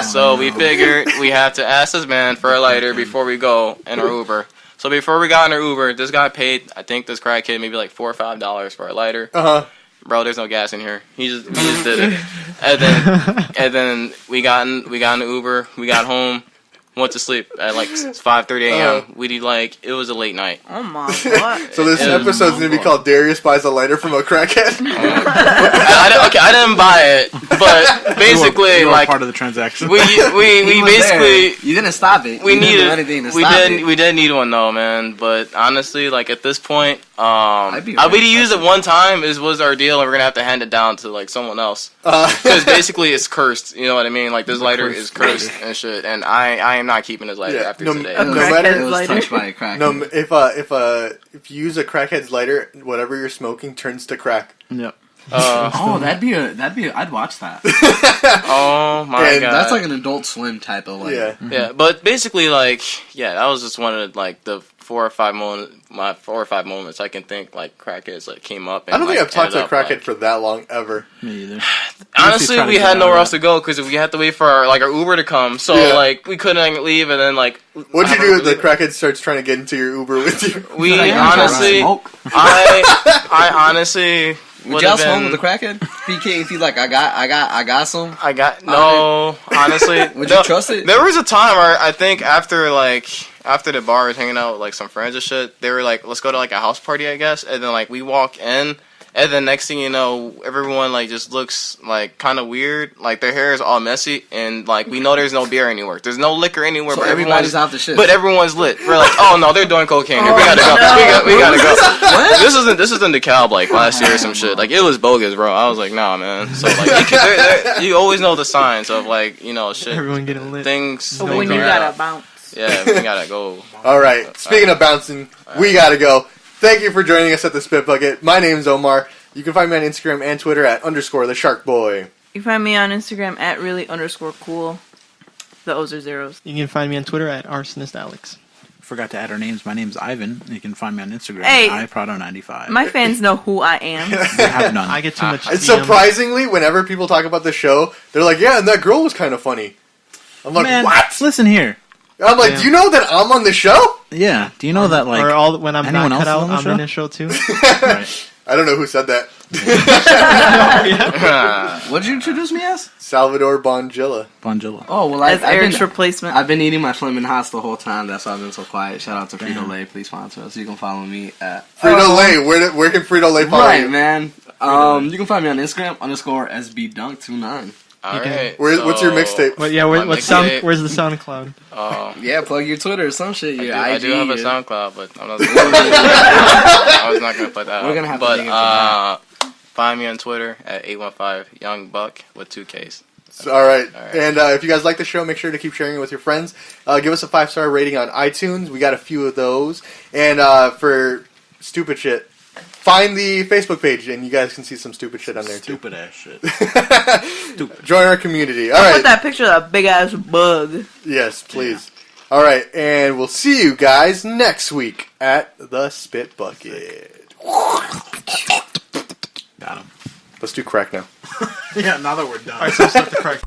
So we figured we had to ask this man for a lighter before we go in our Uber. So before we got in our Uber, this guy paid, I think this crackhead, maybe $4 or $5 for a lighter. Bro, there's no gas in here. We just did it. And then we got in the Uber. We got home. Went to sleep at 5:30 a.m. It was a late night. Oh my god! So this episode's gonna be called "Darrius buys a lighter from a crackhead." I didn't buy it, but basically, you were part of the transaction. We basically you didn't stop it. We didn't do anything to stop it. We did need one though, man. But honestly, at this point, we used it one time. Was our deal, and we're gonna have to hand it down to someone else because basically it's cursed. You know what I mean? This lighter is cursed and shit, and I am not keeping this lighter after today. No matter it was touched by a crackhead. No, if you use a crackhead's lighter, whatever you're smoking turns to crack. Yep. that'd be I'd watch that. Oh my god, that's an Adult Swim type of yeah. But basically, that was just one of the 4 or 5 moments I can think crackheads came up. And, I don't think I've talked to a crackhead for that long ever. Me either. Honestly, we had nowhere else to go because we had to wait for our Uber to come. So we couldn't leave, and then what'd you do if the crackhead starts trying to get into your Uber with you? We honestly, I honestly. Would y'all smoke with the crackhead? PK, if you I got some. No, honestly. Would you trust it? There was a time where I think after after the bar was hanging out with like some friends and shit. They were like, let's go to like a house party, I guess. And then like we walk in. And then next thing you know, everyone like just looks like kind of weird. Like their hair is all messy, and like we know there's no beer anywhere. There's no liquor anywhere. So but everybody's out the shit. But everyone's lit. We're like, oh no, they're doing cocaine. We gotta go. We gotta go. What? This is in DeKalb like last year or some shit. Like it was bogus, bro. I was like, nah, man. So like you always know the signs of like shit. Everyone getting lit. Things. So when you gotta bounce. Yeah, we gotta go. All right. Speaking of bouncing, we gotta go. Thank you for joining us at the Spit Bucket. My name's Omar. You can find me on Instagram and Twitter at _thesharkboy. You can find me on Instagram at really_cool. The O's are zeros. You can find me on Twitter at arsonistalex. Forgot to add our names. My name's Ivan. You can find me on Instagram. Hey, iPrado95. My fans know who I am. They have none. I get too much. And surprisingly, whenever people talk about the show, they're like, "Yeah, and that girl was kind of funny." I'm like, Man, "What?" Listen here. I'm like, "Do you know that I'm on the show?" Yeah. Do you know that like when I'm anyone not cut else out, on the I'm in the show too. Right. I don't know who said that. What'd you introduce me as? Salvador Bongilla. Oh, well, As Eric's replacement. I've been eating my Flamin' Hots the whole time. That's why I've been so quiet. Shout out to Frito-Lay. Please sponsor us. You can follow me at... Frito-Lay. Where can Frito-Lay follow you? Right, man. You can find me on Instagram, _SBDunk29. Alright. What's your mixtape? Where's the SoundCloud? Yeah, plug your Twitter or some shit. Your I IG do have a or- SoundCloud, but I'm not. I was not gonna put that. We're gonna have to dig into But find me on Twitter at 815youngbuck with 2 Ks. All right. And if you guys like the show, make sure to keep sharing it with your friends. Give us a 5-star rating on iTunes. We got a few of those. And for stupid shit, find the Facebook page, and you guys can see some stupid shit on there, too. Stupid ass shit. Stupid. Join our community. All right. Put that picture of that big-ass bug. Yes, please. Yeah. All right, and we'll see you guys next week at the Spit Bucket. Got him. Let's do crack now. Yeah, now that we're done. Alright, so stuff to crack.